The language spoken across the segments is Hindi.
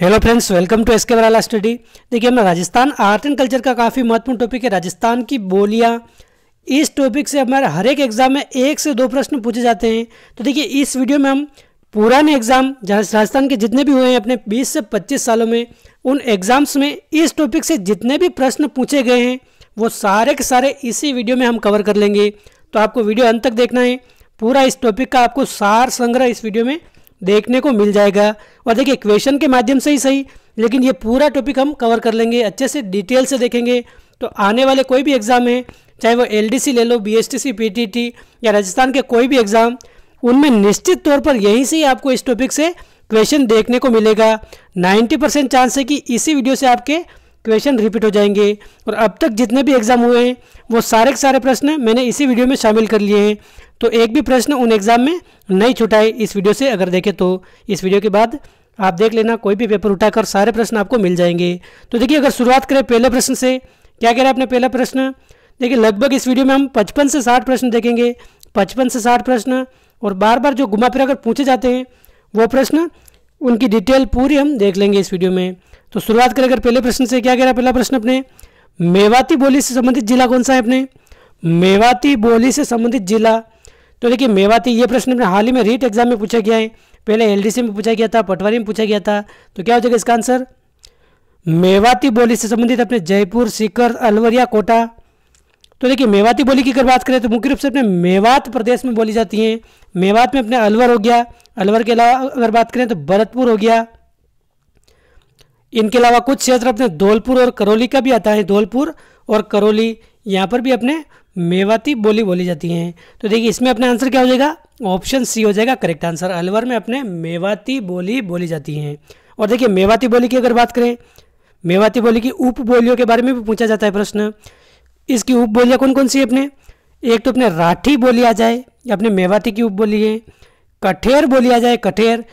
Hello friends, welcome to S K Barala study. देखिए, हमारा राजस्थान आर्ट एंड कल्चर का काफ़ी महत्वपूर्ण टॉपिक है राजस्थान की बोलियाँ। इस टॉपिक से हमारे हर एक एग्जाम में 1 से 2 प्रश्न पूछे जाते हैं। तो देखिए, इस वीडियो में हम पुराने एग्जाम राजस्थान के जितने भी हुए हैं अपने 20 से 25 सालों में, उन एग्जाम्स में इस टॉपिक से जितने भी प्रश्न पूछे गए हैं वो सारे के सारे इसी वीडियो में हम कवर कर लेंगे। तो आपको वीडियो अंत तक देखना है। पूरा इस टॉपिक का आपको सार संग्रह इस वीडियो में देखने को मिल जाएगा। और देखिए, क्वेश्चन के माध्यम से ही सही, लेकिन ये पूरा टॉपिक हम कवर कर लेंगे, अच्छे से डिटेल से देखेंगे। तो आने वाले कोई भी एग्ज़ाम है, चाहे वो LDC ले लो, BSTC, PTT या राजस्थान के कोई भी एग्ज़ाम, उनमें निश्चित तौर पर यहीं से ही आपको इस टॉपिक से क्वेश्चन देखने को मिलेगा। 90% चांस है कि इसी वीडियो से आपके क्वेश्चन रिपीट हो जाएंगे। और अब तक जितने भी एग्ज़ाम हुए हैं वो सारे के सारे प्रश्न मैंने इसी वीडियो में शामिल कर लिए हैं। तो एक भी प्रश्न उन एग्ज़ाम में नहीं छूटा है इस वीडियो से। अगर देखें तो इस वीडियो के बाद आप देख लेना, कोई भी पेपर उठाकर सारे प्रश्न आपको मिल जाएंगे। तो देखिए, अगर शुरुआत करें पहले प्रश्न से, क्या कह रहा है अपने पहला प्रश्न। देखिए, लगभग इस वीडियो में हम 55 से 60 प्रश्न देखेंगे, 55 से 60 प्रश्न। और बार बार जो घुमा फिरा कर पूछे जाते हैं वो प्रश्न, उनकी डिटेल पूरी हम देख लेंगे इस वीडियो में। तो शुरुआत करें अगर पहले प्रश्न से, क्या कह रहा है पहला प्रश्न अपने, मेवाती बोली से संबंधित जिला कौन सा है अपने, मेवाती बोली से संबंधित जिला। तो देखिए, मेवाती, ये प्रश्न अपने हाल ही में रीट एग्जाम में पूछा गया है, पहले LDC में पूछा गया था, पटवारी में पूछा गया था। तो क्या हो जाएगा इसका आंसर, मेवाती बोली से संबंधित अपने जयपुर, सीकर, अलवर या कोटा। तो देखिए, मेवाती बोली की अगर बात करें तो मुख्य रूप से अपने मेवात प्रदेश में बोली जाती हैं। मेवात में अपने अलवर हो गया, अलवर के अलावा अगर बात करें तो भरतपुर हो गया। इनके अलावा कुछ क्षेत्र अपने धौलपुर और करौली का भी आता है, धौलपुर और करौली, यहाँ पर भी अपने मेवाती बोली बोली जाती हैं। तो देखिए, इसमें अपना आंसर क्या हो जाएगा, ऑप्शन सी हो जाएगा करेक्ट आंसर। अलवर में अपने मेवाती बोली बोली जाती हैं। और देखिए, मेवाती बोली की अगर बात करें, मेवाती बोली की उपबोलियों के बारे में भी पूछा जाता है प्रश्न। इसकी उपबोलियाँ कौन कौन सी है अपने, एक तो अपने राठी बोली आ जाए, अपने मेवाती की उपबोली है, कठेर बोली आ जाए कठेर,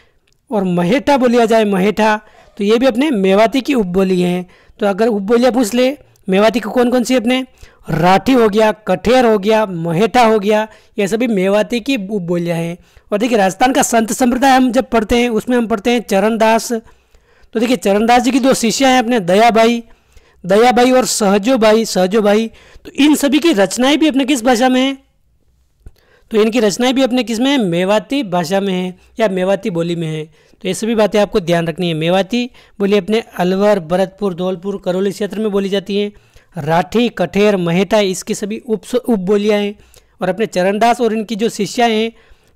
और महेठा बोली आ जाए महेठा। तो ये भी अपने मेवाती की उपबोली हैं। तो अगर उपबोलियाँ पूछ ले मेवाती की कौन कौन सी अपने, राठी हो गया, कठेर हो गया, महेठा हो गया, ये सभी मेवाती की उपबोलियाँ हैं। और देखिए, राजस्थान का संत संप्रदाय हम जब पढ़ते हैं उसमें हम पढ़ते हैं चरणदास। तो देखिए, चरणदास जी की 2 शिष्या हैं अपने, दयाबाई और सहजोबाई। तो इन सभी की रचनाएं भी अपने किस भाषा में है, तो इनकी रचनाएं भी अपने किस में है, मेवाती भाषा में है या मेवाती बोली में है। तो ये सभी बातें आपको ध्यान रखनी है। मेवाती बोली अपने अलवर, भरतपुर, धौलपुर, करौली क्षेत्र में बोली जाती हैं। राठी, कठेर, महेठा, इसकी सभी उपबोलियाँ हैं। और अपने चरणदास और इनकी जो शिष्या हैं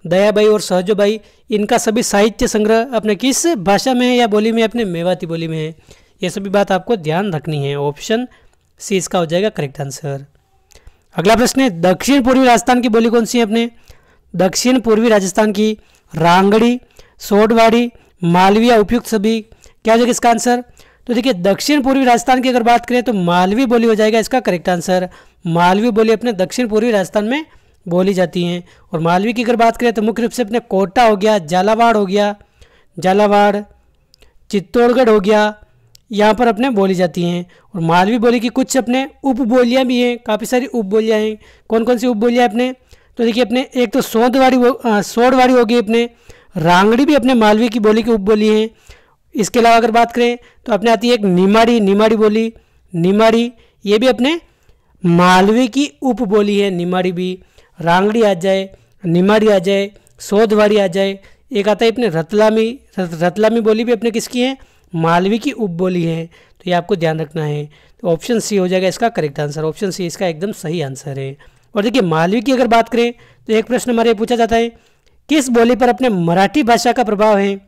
दयाबाई और सहजोबाई, इनका सभी साहित्य संग्रह अपने किस भाषा में है या बोली में, अपने मेवाती बोली में है। ये सभी बात आपको ध्यान रखनी है। ऑप्शन सी इसका हो जाएगा करेक्ट आंसर। अगला प्रश्न है, दक्षिण पूर्वी राजस्थान की बोली कौन सी है अपने, दक्षिण पूर्वी राजस्थान की रांगड़ी, सोडवाड़ी, मालविया, उपयुक्त सभी। क्या हो जाएगा इसका आंसर। तो देखिए, दक्षिण पूर्वी राजस्थान की अगर बात करें तो मालवी बोली हो जाएगा इसका करेक्ट आंसर। मालवी बोली अपने दक्षिण पूर्वी राजस्थान में बोली जाती हैं। और मालवी की अगर बात करें तो मुख्य रूप से अपने कोटा हो गया, झालावाड़ हो गया, चित्तौड़गढ़ हो गया, यहाँ पर अपने बोली जाती हैं। और मालवी बोली की कुछ अपने उपबोलियाँ भी हैं, काफ़ी सारी उपबोलियाँ हैं। कौन कौन सी उपबोलियाँ अपने, तो देखिए अपने एक तो सोडवाड़ी होगी, अपने रांगड़ी भी अपने मालवी की बोली की उपबोली है। इसके अलावा अगर बात करें तो अपने आती है एक निमाड़ी बोली, ये भी अपने मालवी की उपबोली है। निमाड़ी भी, रांगड़ी आ जाए, निमाड़ी आ जाए, सोडवाड़ी आ जाए। एक आता है अपने रतलामी बोली भी अपने किसकी है, मालवी की उपबोली है। तो ये आपको ध्यान रखना है। तो ऑप्शन सी हो जाएगा इसका करेक्ट आंसर। ऑप्शन सी इसका एकदम सही आंसर है। और देखिए, मालवी की अगर बात करें तो एक प्रश्न हमारे पूछा जाता है, किस बोली पर अपने मराठी भाषा का प्रभाव है।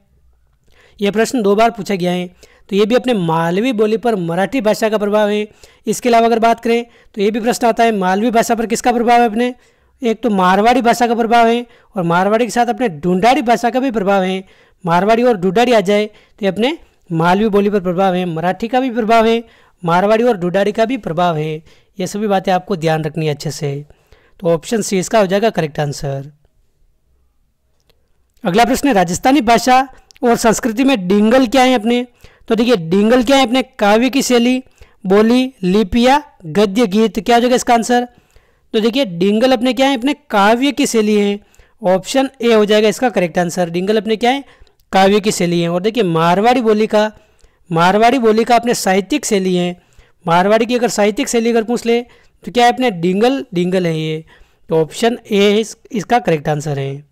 यह प्रश्न 2 बार पूछा गया है। तो ये भी अपने मालवी बोली पर मराठी भाषा का प्रभाव है। इसके अलावा अगर बात करें तो ये भी प्रश्न आता है, मालवी भाषा पर किसका प्रभाव है अपने, एक तो मारवाड़ी भाषा का प्रभाव है, और मारवाड़ी के साथ अपने ढूंढाड़ी भाषा का भी प्रभाव है। मारवाड़ी और ढूंढाड़ी आ जाए तो अपने मालवी बोली पर प्रभाव है। मराठी का भी प्रभाव है, मारवाड़ी और ढूंढाड़ी का भी प्रभाव है। ये सभी बातें आपको ध्यान रखनी है अच्छे से। तो ऑप्शन सी इसका हो जाएगा करेक्ट आंसर। अगला प्रश्न है, राजस्थानी भाषा और संस्कृति में डिंगल क्या है अपने। तो देखिए, डिंगल क्या है अपने, काव्य की शैली, बोली, लिपि या गद्य गीत। क्या हो जाएगा इसका आंसर। तो देखिए, डिंगल अपने क्या है, अपने काव्य की शैली है। ऑप्शन ए हो जाएगा इसका करेक्ट आंसर। डिंगल अपने क्या है, काव्य की शैली है। और देखिए, मारवाड़ी बोली का मारवाड़ी बोली का अपने साहित्यिक शैली है। मारवाड़ी की अगर साहित्यिक शैली अगर पूछ ले तो क्या है अपने डिंगल, डिंगल है ये। तो ऑप्शन ए इसका करेक्ट आंसर है।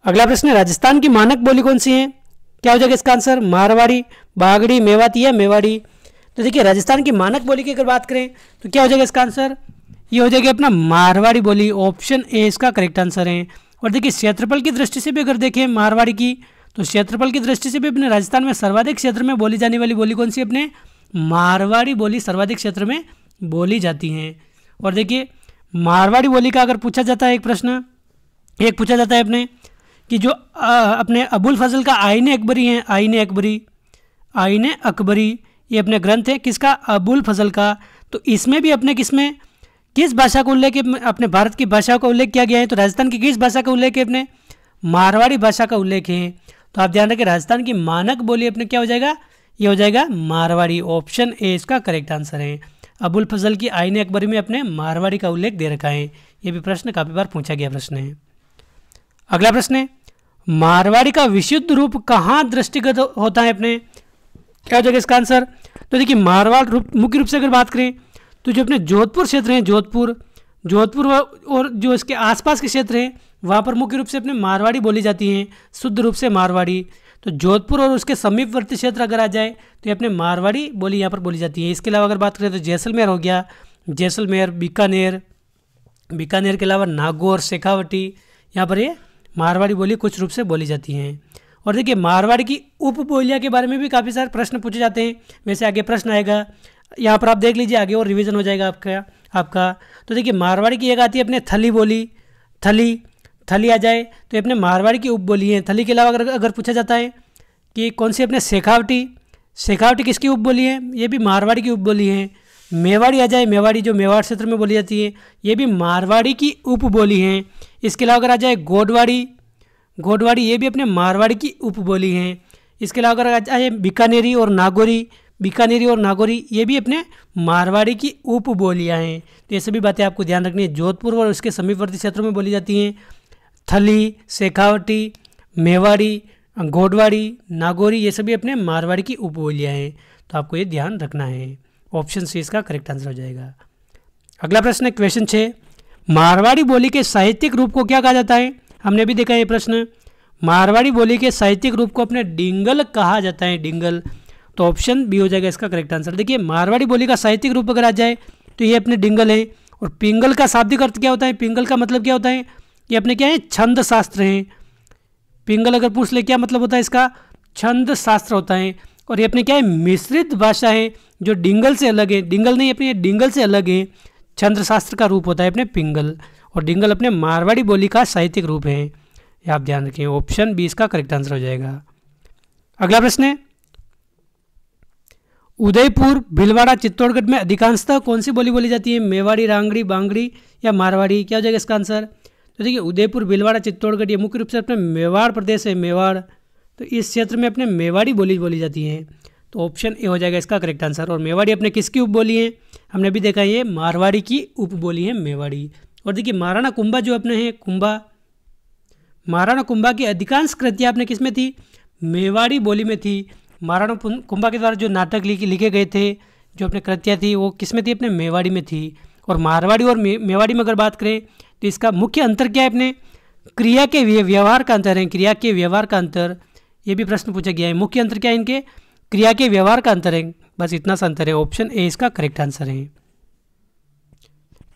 अगला प्रश्न है, राजस्थान की मानक बोली कौन सी है? क्या हो जाएगा इसका आंसर? मारवाड़ी, बागड़ी, मेवाती या मेवाड़ी? तो देखिए राजस्थान की मानक बोली की अगर बात करें तो क्या हो जाएगा इसका आंसर? ये हो जाएगी अपना मारवाड़ी बोली। ऑप्शन ए इसका करेक्ट आंसर है। और देखिए क्षेत्रफल की दृष्टि से भी अगर देखें मारवाड़ी की, तो क्षेत्रफल की दृष्टि से भी अपने राजस्थान में सर्वाधिक क्षेत्र में बोली जाने वाली बोली कौन सी? अपने मारवाड़ी बोली सर्वाधिक क्षेत्र में बोली जाती हैं। और देखिए मारवाड़ी बोली का अगर पूछा जाता है एक प्रश्न, एक पूछा जाता है अपने कि जो अपने अबुल फजल का आईने अकबरी है, आईने अकबरी, आईने अकबरी ये अपने ग्रंथ है किसका? अबुल फजल का। तो इसमें भी अपने किसमें किस भाषा को उल्लेख, अपने भारत की भाषा का उल्लेख किया गया है? तो राजस्थान की किस भाषा का उल्लेख है? अपने मारवाड़ी भाषा का उल्लेख है। तो आप ध्यान रखें राजस्थान की मानक बोली अपने क्या हो जाएगा? ये हो जाएगा मारवाड़ी। ऑप्शन ए इसका करेक्ट आंसर है। अबुल फजल की आईने अकबरी में अपने मारवाड़ी का उल्लेख दे रखा है। ये भी प्रश्न काफ़ी बार पूछा गया प्रश्न है। अगला प्रश्न है, मारवाड़ी का विशुद्ध रूप कहाँ दृष्टिगत होता है? अपने क्या हो जाएगा इसका आंसर? तो देखिए मारवाड़ रूप मुख्य रूप से अगर बात करें तो जो अपने जोधपुर क्षेत्र हैं, जोधपुर और जो इसके आसपास के क्षेत्र हैं वहाँ पर मुख्य रूप से अपने मारवाड़ी बोली जाती हैं, शुद्ध रूप से मारवाड़ी। तो जोधपुर और उसके समीपवर्ती क्षेत्र अगर आ जाए तो ये अपने मारवाड़ी बोली यहाँ पर बोली जाती है। इसके अलावा अगर बात करें तो जैसलमेर हो गया, जैसलमेर, बीकानेर, बीकानेर के अलावा नागौर, शेखावटी, यहाँ पर ये मारवाड़ी बोली कुछ रूप से बोली जाती हैं। और देखिए मारवाड़ी की उपबोलियाँ के बारे में भी काफ़ी सारे प्रश्न पूछे जाते हैं। वैसे आगे प्रश्न आएगा, यहाँ पर आप देख लीजिए आगे और रिवीजन हो जाएगा आपका। तो देखिए मारवाड़ी की एक आती है अपने थली बोली, थली आ जाए तो ये अपने मारवाड़ी की उपबोली है। थली के अलावा अगर पूछा जाता है कि कौन सी अपने शेखावटी किसकी उपबोली है? ये भी मारवाड़ी की उपबोली है। मेवाड़ी आ जाए, मेवाड़ी जो मेवाड़ क्षेत्र में बोली जाती है ये भी मारवाड़ी की उपबोली है। इसके अलावा अगर आ जाए गोडवाड़ी ये भी अपने मारवाड़ी की उपबोली है। इसके अलावा अगर आ जाए बीकानेरी और नागौरी ये भी अपने मारवाड़ी की उपबोलियाँ हैं। तो ये सभी बातें आपको ध्यान रखनी है। जोधपुर और उसके समीपवर्ती क्षेत्रों में बोली जाती हैं थली, शेखावटी, मेवाड़ी, गोडवाड़ी, नागौरी ये सभी अपने मारवाड़ी की उपबोलियाँ हैं। तो आपको ये ध्यान रखना है। ऑप्शन सी इसका करेक्ट आंसर हो जाएगा। अगला प्रश्न है क्वेश्चन 6, मारवाड़ी बोली के साहित्यिक रूप को क्या कहा जाता है? हमने भी देखा ये प्रश्न। मारवाड़ी बोली के साहित्यिक रूप को अपने डिंगल कहा जाता है, डिंगल। तो ऑप्शन बी हो जाएगा इसका करेक्ट आंसर। देखिए मारवाड़ी बोली का साहित्यिक रूप अगर आ जाए तो ये अपने डिंगल है। और पिंगल का शाब्दिक अर्थ क्या होता है? पिंगल का मतलब क्या होता है? ये अपने क्या है? छंद शास्त्र हैं। पिंगल अगर पूछ ले क्या मतलब होता है इसका? छंद शास्त्र होता है। और ये अपने क्या है? मिश्रित भाषा है जो डिंगल से अलग है। डिंगल नहीं, अपने डिंगल से अलग है। छंद शास्त्र का रूप होता है अपने पिंगल। और डिंगल अपने मारवाड़ी बोली का साहित्यिक रूप है। ये आप ध्यान रखें। ऑप्शन बी इसका करेक्ट आंसर हो जाएगा। अगला प्रश्न है, उदयपुर, भीलवाड़ा, चित्तौड़गढ़ में अधिकांशतः कौन सी बोली बोली जाती है? मेवाड़ी, रांगड़ी, बांगड़ी या मारवाड़ी? क्या हो जाएगा इसका आंसर? तो देखिए उदयपुर, भीलवाड़ा, चित्तौड़गढ़ ये मुख्य रूप से अपने मेवाड़ प्रदेश है, मेवाड़। तो इस क्षेत्र में अपने मेवाड़ी बोली जाती है। तो ऑप्शन ए हो जाएगा इसका करेक्ट आंसर। और मेवाड़ी अपने किसकी उपबोली है? हमने भी देखा ये मारवाड़ी की उपबोली है मेवाड़ी। और देखिए महाराणा कुंभा जो अपने हैं महाराणा कुंभा की अधिकांश कृतियाँ अपने किस में थी? मेवाड़ी बोली में थी। महाराणा कुंभा के द्वारा जो नाटक लिखे गए थे, जो अपने कृतियाँ थी वो किस में थी? अपने मेवाड़ी में थी। और मारवाड़ी और मेवाड़ी में अगर बात करें तो इसका मुख्य अंतर क्या है? अपने क्रिया के व्यवहार का अंतर है। क्रिया के व्यवहार का अंतर, ये भी प्रश्न पूछा गया है। मुख्य अंतर क्या है इनके? क्रिया के व्यवहार का अंतर है, बस इतना सा अंतर है। ऑप्शन ए इसका करेक्ट आंसर है।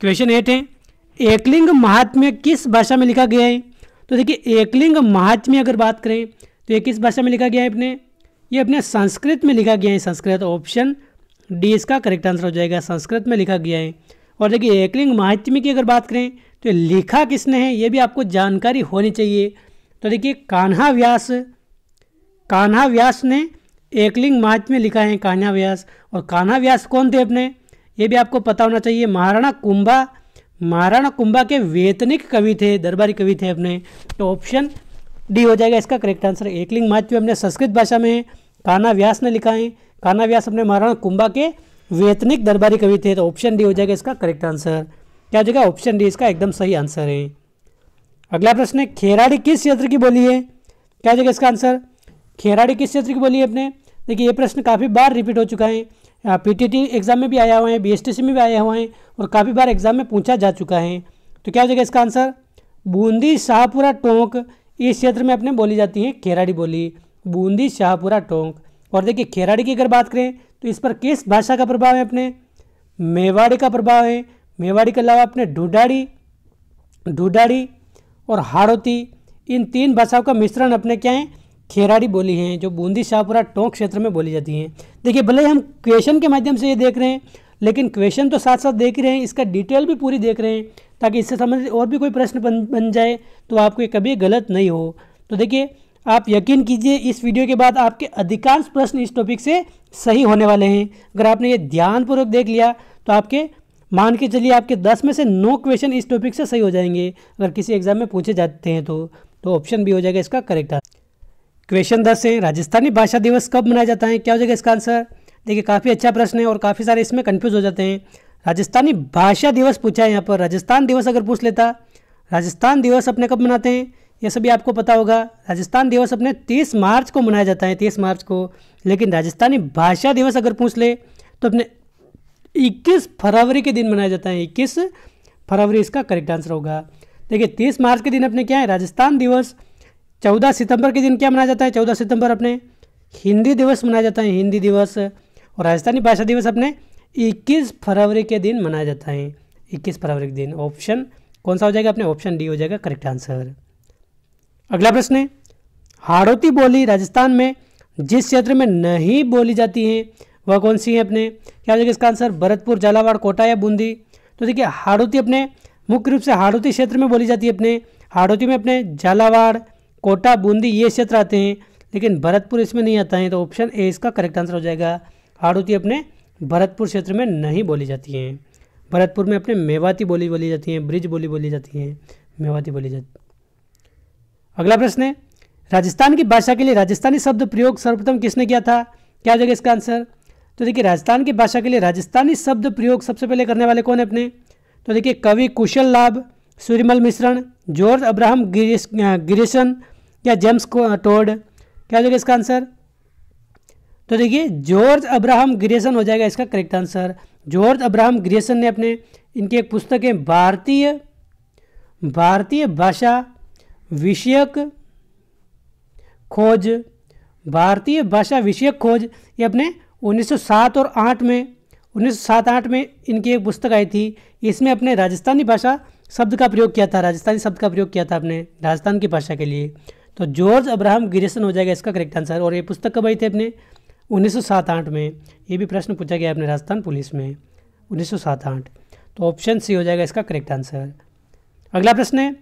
क्वेश्चन 8 है, एकलिंग महात्म्य किस भाषा में लिखा गया है? तो देखिए एकलिंग महात्म्य अगर बात करें तो ये किस भाषा में लिखा गया है? ये अपने संस्कृत में लिखा गया है, संस्कृत। ऑप्शन डी इसका करेक्ट आंसर हो जाएगा, संस्कृत में लिखा गया है। और देखिए एकलिंग महात्म्य की अगर बात करें तो लिखा किसने है ये भी आपको जानकारी होनी चाहिए। तो देखिए कान्हा व्यास ने एकलिंग महात्म्य लिखा है, कान्हा व्यास। और कान्हा व्यास कौन थे अपने? ये भी आपको पता होना चाहिए। महाराणा कुंभा के वेतनिक कवि थे, दरबारी कवि थे अपने। तो ऑप्शन डी हो जाएगा इसका करेक्ट आंसर। एकलिंग महात्म्य अपने संस्कृत भाषा में है, कान्हा व्यास ने लिखा है। कान्हा व्यास अपने महाराणा कुंभा के वेतनिक दरबारी कवि थे। तो ऑप्शन डी हो जाएगा इसका करेक्ट आंसर। क्या हो जाएगा? ऑप्शन डी इसका एकदम सही आंसर है। अगला प्रश्न है, खेराड़ी किस क्षेत्र की बोली है? क्या हो जाएगा इसका आंसर? खेराड़ी किस क्षेत्र की बोली है अपने? देखिए ये प्रश्न काफ़ी बार रिपीट हो चुका है, पीटीटी एग्जाम में भी आया हुआ है, बीएसटीसी में भी आया हुआ है और काफ़ी बार एग्जाम में पूछा जा चुका है। तो क्या हो जाएगा इसका आंसर? बूंदी शाहपुरा टोंक इस क्षेत्र में अपने बोली जाती है खेराड़ी बोली, बूंदी शाहपुरा टोंक। और देखिए खेराड़ी की अगर बात करें तो इस पर किस भाषा का प्रभाव है? अपने मेवाड़ी का प्रभाव है। मेवाड़ी के अलावा अपने ढूढ़ाड़ी और हाड़ौती, इन 3 भाषाओं का मिश्रण अपने क्या है? खेराड़ी बोली हैं, जो बूंदी शाहपुरा टोंक क्षेत्र में बोली जाती हैं। देखिए भले हम क्वेश्चन के माध्यम से ये देख रहे हैं, लेकिन क्वेश्चन तो साथ साथ देख रहे हैं, इसका डिटेल भी पूरी देख रहे हैं, ताकि इससे संबंधित और भी कोई प्रश्न बन जाए तो आपको कभी गलत नहीं हो। तो देखिए आप यकीन कीजिए इस वीडियो के बाद आपके अधिकांश प्रश्न इस टॉपिक से सही होने वाले हैं। अगर आपने ये ध्यानपूर्वक देख लिया तो आपके मान के चलिए आपके 10 में से 9 क्वेश्चन इस टॉपिक से सही हो जाएंगे, अगर किसी एग्जाम में पूछे जाते हैं तो ऑप्शन भी हो जाएगा इसका करेक्ट आंसर। क्वेश्चन 10 है, राजस्थानी भाषा दिवस कब मनाया जाता है? क्या हो जाएगा इसका आंसर? देखिए काफ़ी अच्छा प्रश्न है और काफ़ी सारे इसमें कन्फ्यूज हो जाते हैं। राजस्थानी भाषा दिवस पूछा है यहाँ पर, राजस्थान दिवस अगर पूछ लेता, राजस्थान दिवस अपने कब मनाते हैं ये सभी आपको पता होगा। राजस्थान दिवस अपने 30 मार्च को मनाया जाता है, 30 मार्च को। लेकिन राजस्थानी भाषा दिवस अगर पूछ ले तो अपने 21 फरवरी के दिन मनाया जाता है, 21 फरवरी इसका करेक्ट आंसर होगा। देखिए 30 मार्च के दिन अपने क्या है? राजस्थान दिवस। 14 सितंबर के दिन क्या मनाया जाता है? 14 सितंबर अपने हिंदी दिवस मनाया जाता है, हिंदी दिवस। और राजस्थानी भाषा दिवस अपने 21 फरवरी के दिन मनाया जाता है, 21 फरवरी के दिन। ऑप्शन कौन सा हो जाएगा? अपने ऑप्शन डी हो जाएगा करेक्ट आंसर। अगला प्रश्न है, हाड़ौती बोली राजस्थान में जिस क्षेत्र में नहीं बोली जाती है वह कौन सी है? अपने क्या हो जाएगा इसका आंसर? भरतपुर, झालावाड़, कोटा या बूंदी? तो देखिए हाड़ौती अपने मुख्य रूप से हाड़ौती क्षेत्र में बोली जाती है। अपने हाड़ौती में अपने झालावाड़, कोटा, बूंदी ये क्षेत्र आते हैं, लेकिन भरतपुर इसमें नहीं आता है। तो ऑप्शन ए इसका करेक्ट आंसर हो जाएगा। हाड़ौती अपने भरतपुर क्षेत्र में नहीं बोली जाती हैं। भरतपुर में अपने मेवाती बोली जाती है, ब्रिज बोली जाती है, मेवाती बोली जाती। अगला प्रश्न है, राजस्थान की भाषा के लिए राजस्थानी शब्द प्रयोग सर्वप्रथम किसने किया था? क्या हो जाएगा इसका आंसर? तो देखिए राजस्थान की भाषा के लिए राजस्थानी शब्द प्रयोग सबसे पहले करने वाले कौन है अपने? तो देखिए कवि कुशल लाभ, सूर्यमल मिश्रण, जॉर्ज अब्राहम गिरिसन या जेम्स टोड? क्या हो जाएगा इसका आंसर? तो देखिए जॉर्ज अब्राहम गिरिसन हो जाएगा इसका करेक्ट आंसर। जॉर्ज अब्राहम गिरिसन ने अपने इनकी एक पुस्तक है भारतीय भाषा विषयक खोज, भारतीय भाषा विषयक खोज, ये अपने 1907 और 8 में 1907-8 में इनकी एक पुस्तक आई थी। इसमें अपने राजस्थानी भाषा शब्द का प्रयोग किया था, राजस्थानी शब्द का प्रयोग किया था अपने राजस्थान की भाषा के लिए। तो जॉर्ज अब्राहम गिरिसन हो जाएगा इसका करेक्ट आंसर। और ये पुस्तक कब आई थी? अपने 1907-8 में। ये भी प्रश्न पूछा गया अपने राजस्थान पुलिस में 1907-8। तो ऑप्शन सी हो जाएगा इसका करेक्ट आंसर। अगला प्रश्न है,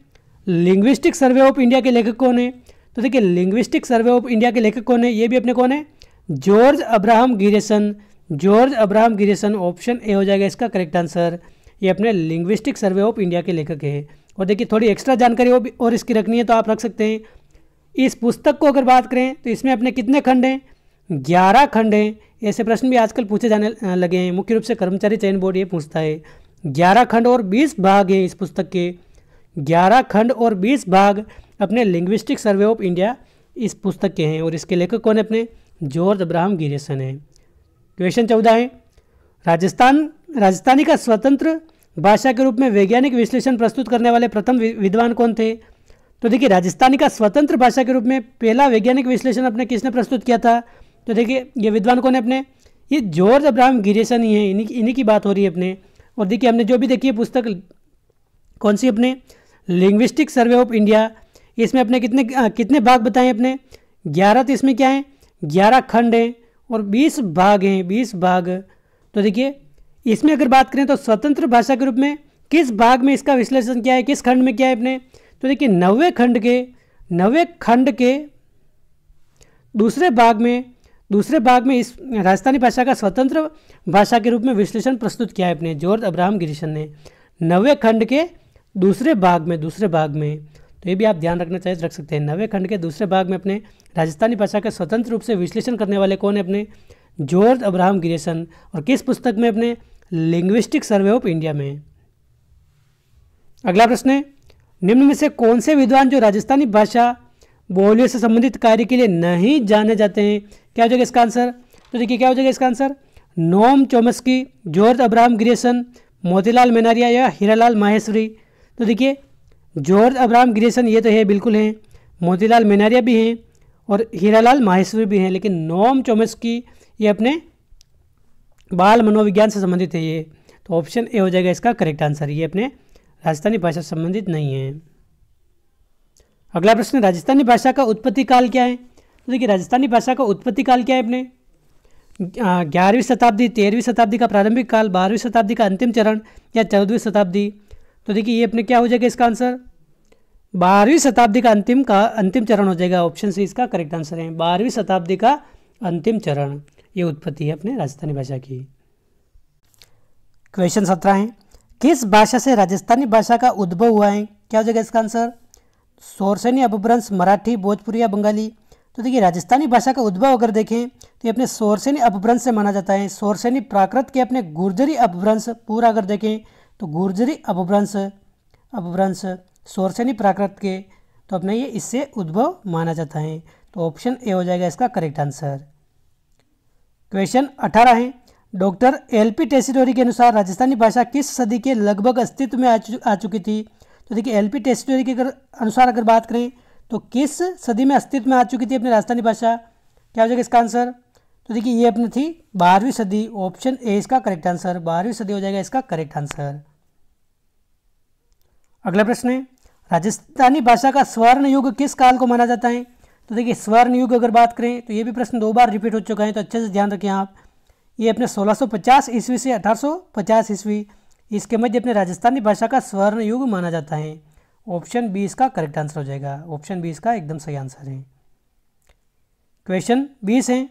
लिंग्विस्टिक सर्वे ऑफ इंडिया के लेखक कौन है? तो देखिए लिंग्विस्टिक सर्वे ऑफ इंडिया के लेखक कौन है? ये भी अपने कौन है? George Abraham Grierson, George Abraham Grierson. Option A हो जाएगा इसका करेक्ट आंसर। ये अपने लिंग्विस्टिक सर्वे ऑफ इंडिया के लेखक है। और देखिए थोड़ी एक्स्ट्रा जानकारी और इसकी रखनी है तो आप रख सकते हैं। इस पुस्तक को अगर बात करें तो इसमें अपने कितने खंड हैं? 11 खंड हैं। ऐसे प्रश्न भी आजकल पूछे जाने लगे हैं, मुख्य रूप से कर्मचारी चयन बोर्ड ये पूछता है। 11 खंड और 20 भाग हैं इस पुस्तक के, 11 खंड और 20 भाग अपने लिंग्विस्टिक सर्वे ऑफ इंडिया इस पुस्तक के हैं। और इसके लेखक कौन है? अपने जॉर्ज अब्राहम गिरिसन है। क्वेश्चन 14 है, राजस्थानी का स्वतंत्र भाषा के रूप में वैज्ञानिक विश्लेषण प्रस्तुत करने वाले प्रथम विद्वान कौन थे? तो देखिए राजस्थानी का स्वतंत्र भाषा के रूप में पहला वैज्ञानिक विश्लेषण अपने किसने प्रस्तुत किया था? तो देखिए ये विद्वान कौन है अपने? ये जॉर्ज अब्राहम गिरिसन ही है, इन्हीं की बात हो रही है अपने। और देखिए हमने जो भी देखी है पुस्तक कौन सी? अपने लिंग्विस्टिक सर्वे ऑफ इंडिया। इसमें अपने कितने भाग बताएं? अपने 11। तो इसमें क्या है? 11 खंड हैं और 20 भाग हैं, 20 भाग। तो देखिए इसमें अगर बात करें तो स्वतंत्र भाषा के रूप में किस भाग में इसका विश्लेषण किया है, किस खंड में किया है अपने? तो देखिए 90 खंड के दूसरे भाग में इस राजस्थानी भाषा का स्वतंत्र भाषा के रूप में विश्लेषण प्रस्तुत किया है अपने जॉर्ज अब्राहम गिरिसन ने 90 खंड के दूसरे भाग में। तो ये भी आप ध्यान रखना चाहिए, रख सकते हैं। 90 खंड के दूसरे भाग में अपने राजस्थानी भाषा का स्वतंत्र रूप से विश्लेषण करने वाले कौन है? अपने जॉर्ज अब्राहम गिरिसन। और किस पुस्तक में? अपने लिंग्विस्टिक सर्वे ऑफ इंडिया में। अगला प्रश्न है, निम्न में से कौन से विद्वान जो राजस्थानी भाषा बोलियों से संबंधित कार्य के लिए नहीं जाने जाते हैं। क्या हो जाएगा इसका आंसर? तो देखिए क्या हो जाएगा इसका answer? Noam Chomsky, George Abraham Grierson, Motilal Menaria या हीरालाल माहेश्वरी। तो देखिए जॉर्ज अब्राहम ग्रियर्सन ये तो है, बिल्कुल हैं, मोतीलाल मेनारिया भी हैं और हीरालाल माहेश्वरी भी हैं, लेकिन नोम चोम्स्की ये अपने बाल मनोविज्ञान से संबंधित है ये। तो ऑप्शन ए हो जाएगा इसका करेक्ट आंसर, ये अपने राजस्थानी भाषा से संबंधित नहीं है। अगला प्रश्न, राजस्थानी भाषा का उत्पत्ति काल क्या है? तो देखिए राजस्थानी भाषा का उत्पत्ति काल क्या है अपने? 11वीं शताब्दी, 13वीं शताब्दी का प्रारंभिक काल, 12वीं शताब्दी का अंतिम चरण या 14वीं शताब्दी। तो देखिए ये अपने क्या हो जाएगा इसका आंसर? 12वीं शताब्दी का अंतिम चरण हो जाएगा। ऑप्शन सी इसका करेक्ट आंसर है, 12वीं शताब्दी का अंतिम चरण ये उत्पत्ति है अपने राजस्थानी भाषा की। क्वेश्चन 17 है, किस भाषा से राजस्थानी भाषा का उद्भव हुआ है? क्या हो जाएगा इसका आंसर? सोरसेनी अपभ्रंश, मराठी, भोजपुरी या बंगाली। तो देखिए राजस्थानी भाषा का उद्भव अगर देखें तो ये अपने सोरसेनी अपभ्रंश से माना जाता है। सोरसेनी प्राकृत के अपने गुर्जरी अपभ्रंश पूरा अगर देखें तो गुर्जरी अपभ्रंश सोरसेनी प्राकृत के, तो अपने ये इससे उद्भव माना जाता है। तो ऑप्शन ए हो जाएगा इसका करेक्ट आंसर। क्वेश्चन 18 है, डॉक्टर एल.पी. टेसीटोरी के अनुसार राजस्थानी भाषा किस सदी के लगभग अस्तित्व में आ चुकी थी? तो देखिए एल.पी. टेसीटोरी के अनुसार अगर बात करें तो किस सदी में अस्तित्व में आ चुकी थी अपनी राजस्थानी भाषा? क्या हो जाएगा इसका आंसर? तो देखिए ये अपनी थी 12वीं सदी। ऑप्शन ए इसका करेक्ट आंसर, 12वीं सदी हो जाएगा इसका करेक्ट आंसर। अगला प्रश्न है, राजस्थानी भाषा का स्वर्ण युग किस काल को माना जाता है? तो देखिए स्वर्ण युग अगर बात करें तो ये भी प्रश्न 2 बार रिपीट हो चुका है, तो अच्छे से ध्यान रखें आप। ये अपने 1650 ईस्वी से 1850 ईस्वी, इसके मध्य अपने राजस्थानी भाषा का स्वर्ण युग माना जाता है। ऑप्शन बी इसका करेक्ट आंसर हो जाएगा, ऑप्शन बी इसका एकदम सही आंसर है। क्वेश्चन 20 है,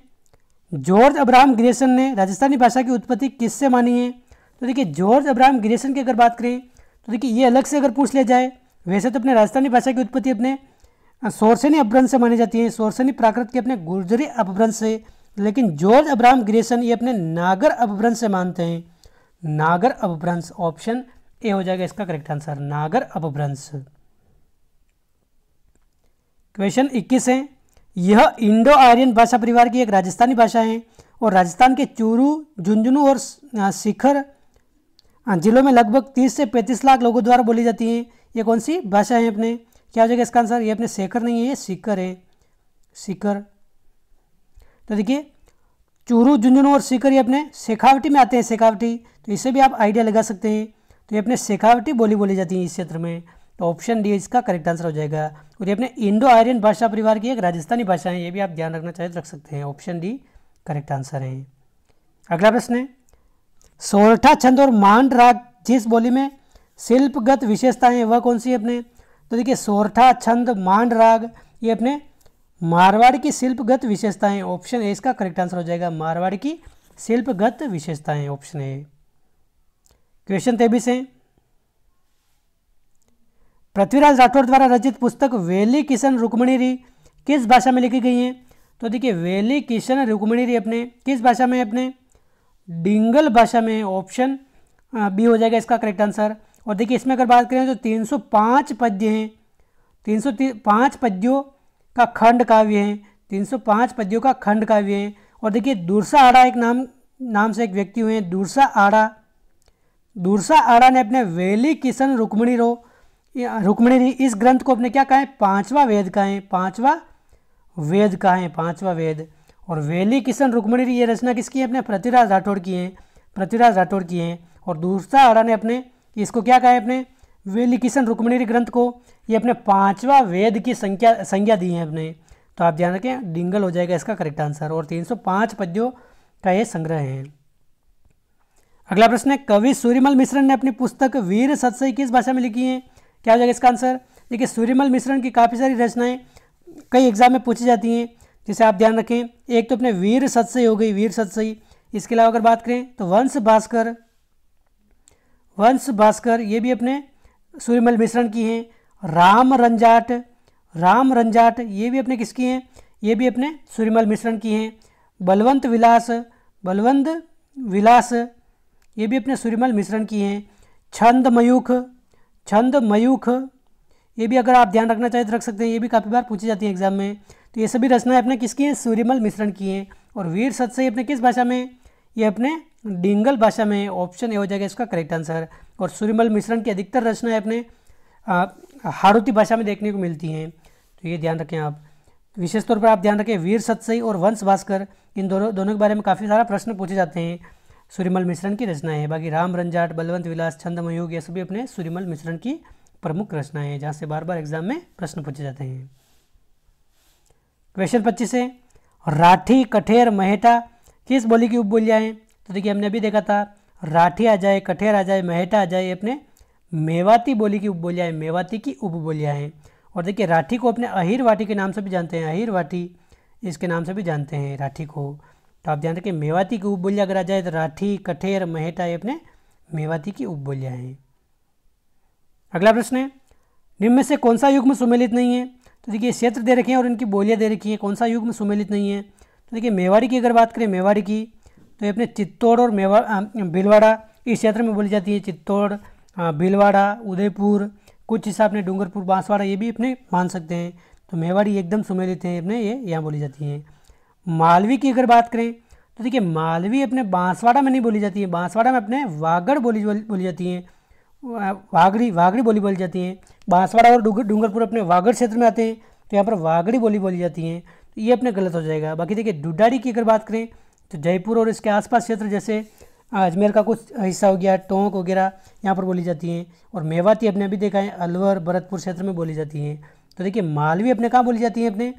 जॉर्ज अब्राहम ग्रियर्सन ने राजस्थानी भाषा की उत्पत्ति किससे मानी है? तो देखिए जॉर्ज अब्राहम ग्रियर्सन की अगर बात करें तो देखिए ये अलग से अगर पूछ लिया जाए, वैसे तो अपने राजस्थानी भाषा की उत्पत्ति अपने सोरसेनी अपभ्रंश से मानी जाती है, सोरसेनी प्राकृत के अपने गुर्जरी अपभ्रंश से, लेकिन जॉर्ज अब्राहम ग्रियर्सन ये अपने नागर अपभ्रंश से मानते हैं, नागर अपभ्रंश। ऑप्शन ए हो जाएगा इसका करेक्ट आंसर, नागर अपभ्रंश। क्वेश्चन 21 है, यह इंडो आर्यन भाषा परिवार की एक राजस्थानी भाषा है और राजस्थान के चूरू, झुंझुनू और सीकर जिलों में लगभग 30 से 35 लाख लोगों द्वारा बोली जाती है। ये कौन सी भाषा है अपने? क्या हो जाएगा इसका आंसर? ये अपने शेखर नहीं है, ये सीकर है, सीकर। तो देखिए चूरू, झुंझुनू और सीकर ये अपने शेखावटी में आते हैं, शेखावटी, तो इससे भी आप आइडिया लगा सकते हैं। तो ये अपने शेखावटी बोली जाती है इस क्षेत्र में। तो ऑप्शन डी इसका करेक्ट आंसर हो जाएगा। और ये अपने इंडो आर्यन भाषा परिवार की एक राजस्थानी भाषा है, ये भी आप ध्यान रखना चाहे तो रख सकते हैं। ऑप्शन डी करेक्ट आंसर है। अगला प्रश्न है, सोरठा छंद और मांड राग जिस बोली में शिल्पगत विशेषता है वह कौन सी है अपने? तो देखिए सोरठा छंद मांड राग ये अपने मारवाड़ी की शिल्पगत विशेषताएं। ऑप्शन ए इसका करेक्ट आंसर हो जाएगा, मारवाड़ी की शिल्पगत विशेषताएं, ऑप्शन ए। क्वेश्चन 23 है, पृथ्वीराज राठौड़ द्वारा रचित पुस्तक वेली किशन रुक्मणी किस भाषा में लिखी गई है? तो देखिए वेली किशन रुक्मणी अपने किस भाषा में? अपने डिंगल भाषा में। ऑप्शन बी हो जाएगा इसका करेक्ट आंसर। और देखिए इसमें अगर बात करें तो 305 पद्य हैं, 305 पद्यों का खंड काव्य है, 305 पद्यों का खंड काव्य है। और देखिए दुरसा आड़ा एक नाम से एक व्यक्ति हुए हैं, दुरसा आड़ा ने अपने वेली किशन रुक्मणी इस ग्रंथ को अपने क्या कहा है? पांचवा वेद कहा है, पांचवा वेद। और वेली किशन रुक्मणी ये रचना किसकी है? अपने पृथ्वीराज राठौड़ की है। और दुरसा आड़ा ने अपने इसको क्या कहा है? अपने वेली किशन रुक्मणी ग्रंथ को ये अपने पांचवा वेद की संज्ञा दी है अपने। तो आप ध्यान रखें, डिंगल हो जाएगा इसका करेक्ट आंसर। और 305 पद्यों का ये संग्रह है। अगला प्रश्न है, कवि सूर्यमल मिश्रण ने अपनी पुस्तक वीर सतसई किस भाषा में लिखी है? क्या हो जाएगा इसका आंसर? देखिए सूर्यमल मिश्रण की काफ़ी सारी रचनाएं कई एग्जाम में पूछी जाती हैं, जिसे आप ध्यान रखें। एक तो अपने वीर सतसई हो गई, वीर सतसई। इसके अलावा अगर बात करें तो वंश भास्कर ये भी अपने सूर्यमल मिश्रण की हैं। राम रंजाट ये भी अपने किसकी हैं? ये भी अपने सूर्यमल मिश्रण की हैं। बलवंत विलास ये भी अपने सूर्यमल मिश्रण की हैं। छंद मयूख ये भी अगर आप ध्यान रखना चाहें तो रख सकते हैं, ये भी काफ़ी बार पूछी जाती है एग्जाम में। तो ये सभी रचनाएं अपने किसकी हैं, सूर्यमल मिश्रण की हैं। और वीर सतसई अपने किस भाषा में, ये अपने डिंगल भाषा में, ऑप्शन ए हो जाएगा इसका करेक्ट आंसर। और सूर्यमल मिश्रण की अधिकतर रचनाएं अपने हाड़ौती भाषा में देखने को मिलती हैं, तो ये ध्यान रखें आप। विशेष तौर पर आप ध्यान रखें वीर सतसई और वंश भास्कर, इन दोनों के बारे में काफ़ी सारा प्रश्न पूछे जाते हैं। सूर्यमल मिश्रण की रचनाएं हैं। बाकी राम रंजाट, बलवंत विलास, छंदमयोग, ये सभी अपने सूर्यमल मिश्रण की प्रमुख रचनाएं हैं, जहाँ से बार बार एग्जाम में प्रश्न पूछे जाते हैं। क्वेश्चन 25 है, राठी, कठेर, महेटा किस बोली की उपबोलियाँ हैं? तो देखिए हमने अभी देखा था, राठी आ जाए, कठेर आ जाए, महेटा आ जाए, ये अपने मेवाती बोली की उपबोलियाँ हैं, मेवाती की उपबोलियाँ हैं। और देखिए राठी को अपने अहिर वाटी के नाम से भी जानते हैं, अहिर वाटी इसके नाम से भी जानते हैं राठी को। तो आप ध्यान रखें, मेवाती की उपबोलियाँ अगर आ जाए तो राठी, कठेर, महेटा ये अपने मेवाती की उपबोलियाँ हैं। अगला प्रश्न है, निम्न में से कौन सा युग्म सुमेलित नहीं है? तो देखिए क्षेत्र दे रखे हैं और इनकी बोलियाँ दे रखी हैं, कौन सा युग्म सुमेलित नहीं है? तो देखिए मेवाड़ी की अगर बात करें, मेवाड़ी की, तो ये अपने चित्तौड़ और भीलवाड़ा इस क्षेत्र में बोली जाती है। चित्तौड़, भीलवाड़ा, उदयपुर, कुछ हिस्सा अपने डूंगरपुर, बांसवाड़ा, ये भी अपने मान सकते हैं। तो मेवाड़ी एकदम सुमेलित है अपने, ये यहाँ बोली जाती हैं। मालवी की अगर बात करें तो देखिए मालवी अपने बांसवाड़ा में नहीं बोली जाती है, बांसवाड़ा में अपने वागड़ बोली जाती है, वागड़ी बोली जाती हैं। बांसवाड़ा और डूंगरपुर अपने वागड़ क्षेत्र में आते हैं, तो यहाँ पर वागड़ी बोली जाती हैं, तो ये अपने गलत हो जाएगा। बाकी देखिए डुडाड़ी की अगर बात करें तो जयपुर और इसके आसपास क्षेत्र जैसे अजमेर का कुछ हिस्सा हो गया, टोंक वगैरह, यहाँ पर बोली जाती हैं। और मेवाती अपने अभी देखा है अलवर, भरतपुर क्षेत्र में बोली जाती हैं। तो देखिए मालवी अपने कहाँ बोली जाती है, अपने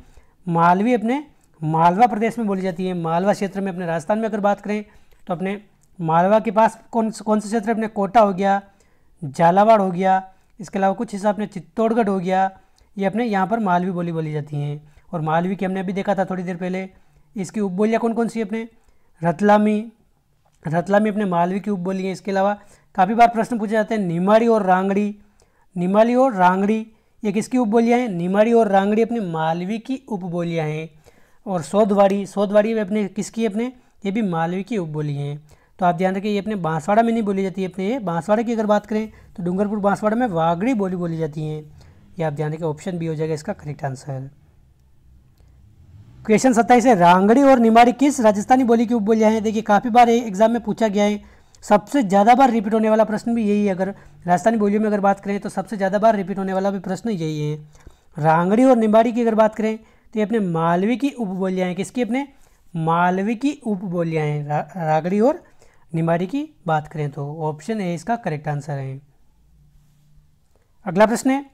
मालवी अपने मालवा प्रदेश में बोली जाती है, मालवा क्षेत्र में। अपने राजस्थान में अगर बात करें तो अपने मालवा के पास कौन सा क्षेत्र, अपने कोटा हो गया, झालावाड़ हो गया, इसके अलावा कुछ हिस्सा अपने चित्तौड़गढ़ हो गया, ये अपने यहाँ पर मालवी बोली जाती हैं। और मालवी की हमने अभी देखा था थोड़ी देर पहले, इसकी उपबोलियाँ कौन कौन सी अपने रतलामी अपने मालवी की उपबोली है। इसके अलावा काफ़ी बार प्रश्न पूछे जाते हैं निमाड़ी और रांगड़ी, ये किसकी उपबोलियाँ हैं? निमाड़ी और रांगड़ी अपने मालवी की उपबोलियाँ हैं। और सौदवाड़ी में अपने किसकी, अपने ये भी मालवी की उपबोली हैं। तो आप ध्यान रखिए, ये अपने बांसवाड़ा में नहीं बोली जाती है। अपने ये बांसवाड़ा की अगर बात करें तो डूंगरपुर बांसवाड़ा में वागड़ी बोली जाती हैं। ये आप ध्यान रखिए, ऑप्शन बी हो जाएगा इसका करेक्ट आंसर। क्वेश्चन 27 है, रांगड़ी और निमाड़ी किस राजस्थानी बोली की उपबोलियाँ हैं? देखिए काफ़ी बार एग्जाम में पूछा गया है, सबसे ज़्यादा बार रिपीट होने वाला प्रश्न भी यही है। अगर राजस्थानी बोलियों में अगर बात करें तो सबसे ज़्यादा बार रिपीट होने वाला भी प्रश्न यही है। रांगड़ी और निमाड़ी की अगर बात करें तो ये अपने मालवी की उपबोलियाँ हैं। किसकी? अपने मालवी की उपबोलियाँ हैं। रांगड़ी और निमाड़ी की बात करें तो ऑप्शन ए इसका करेक्ट आंसर है। अगला प्रश्न है,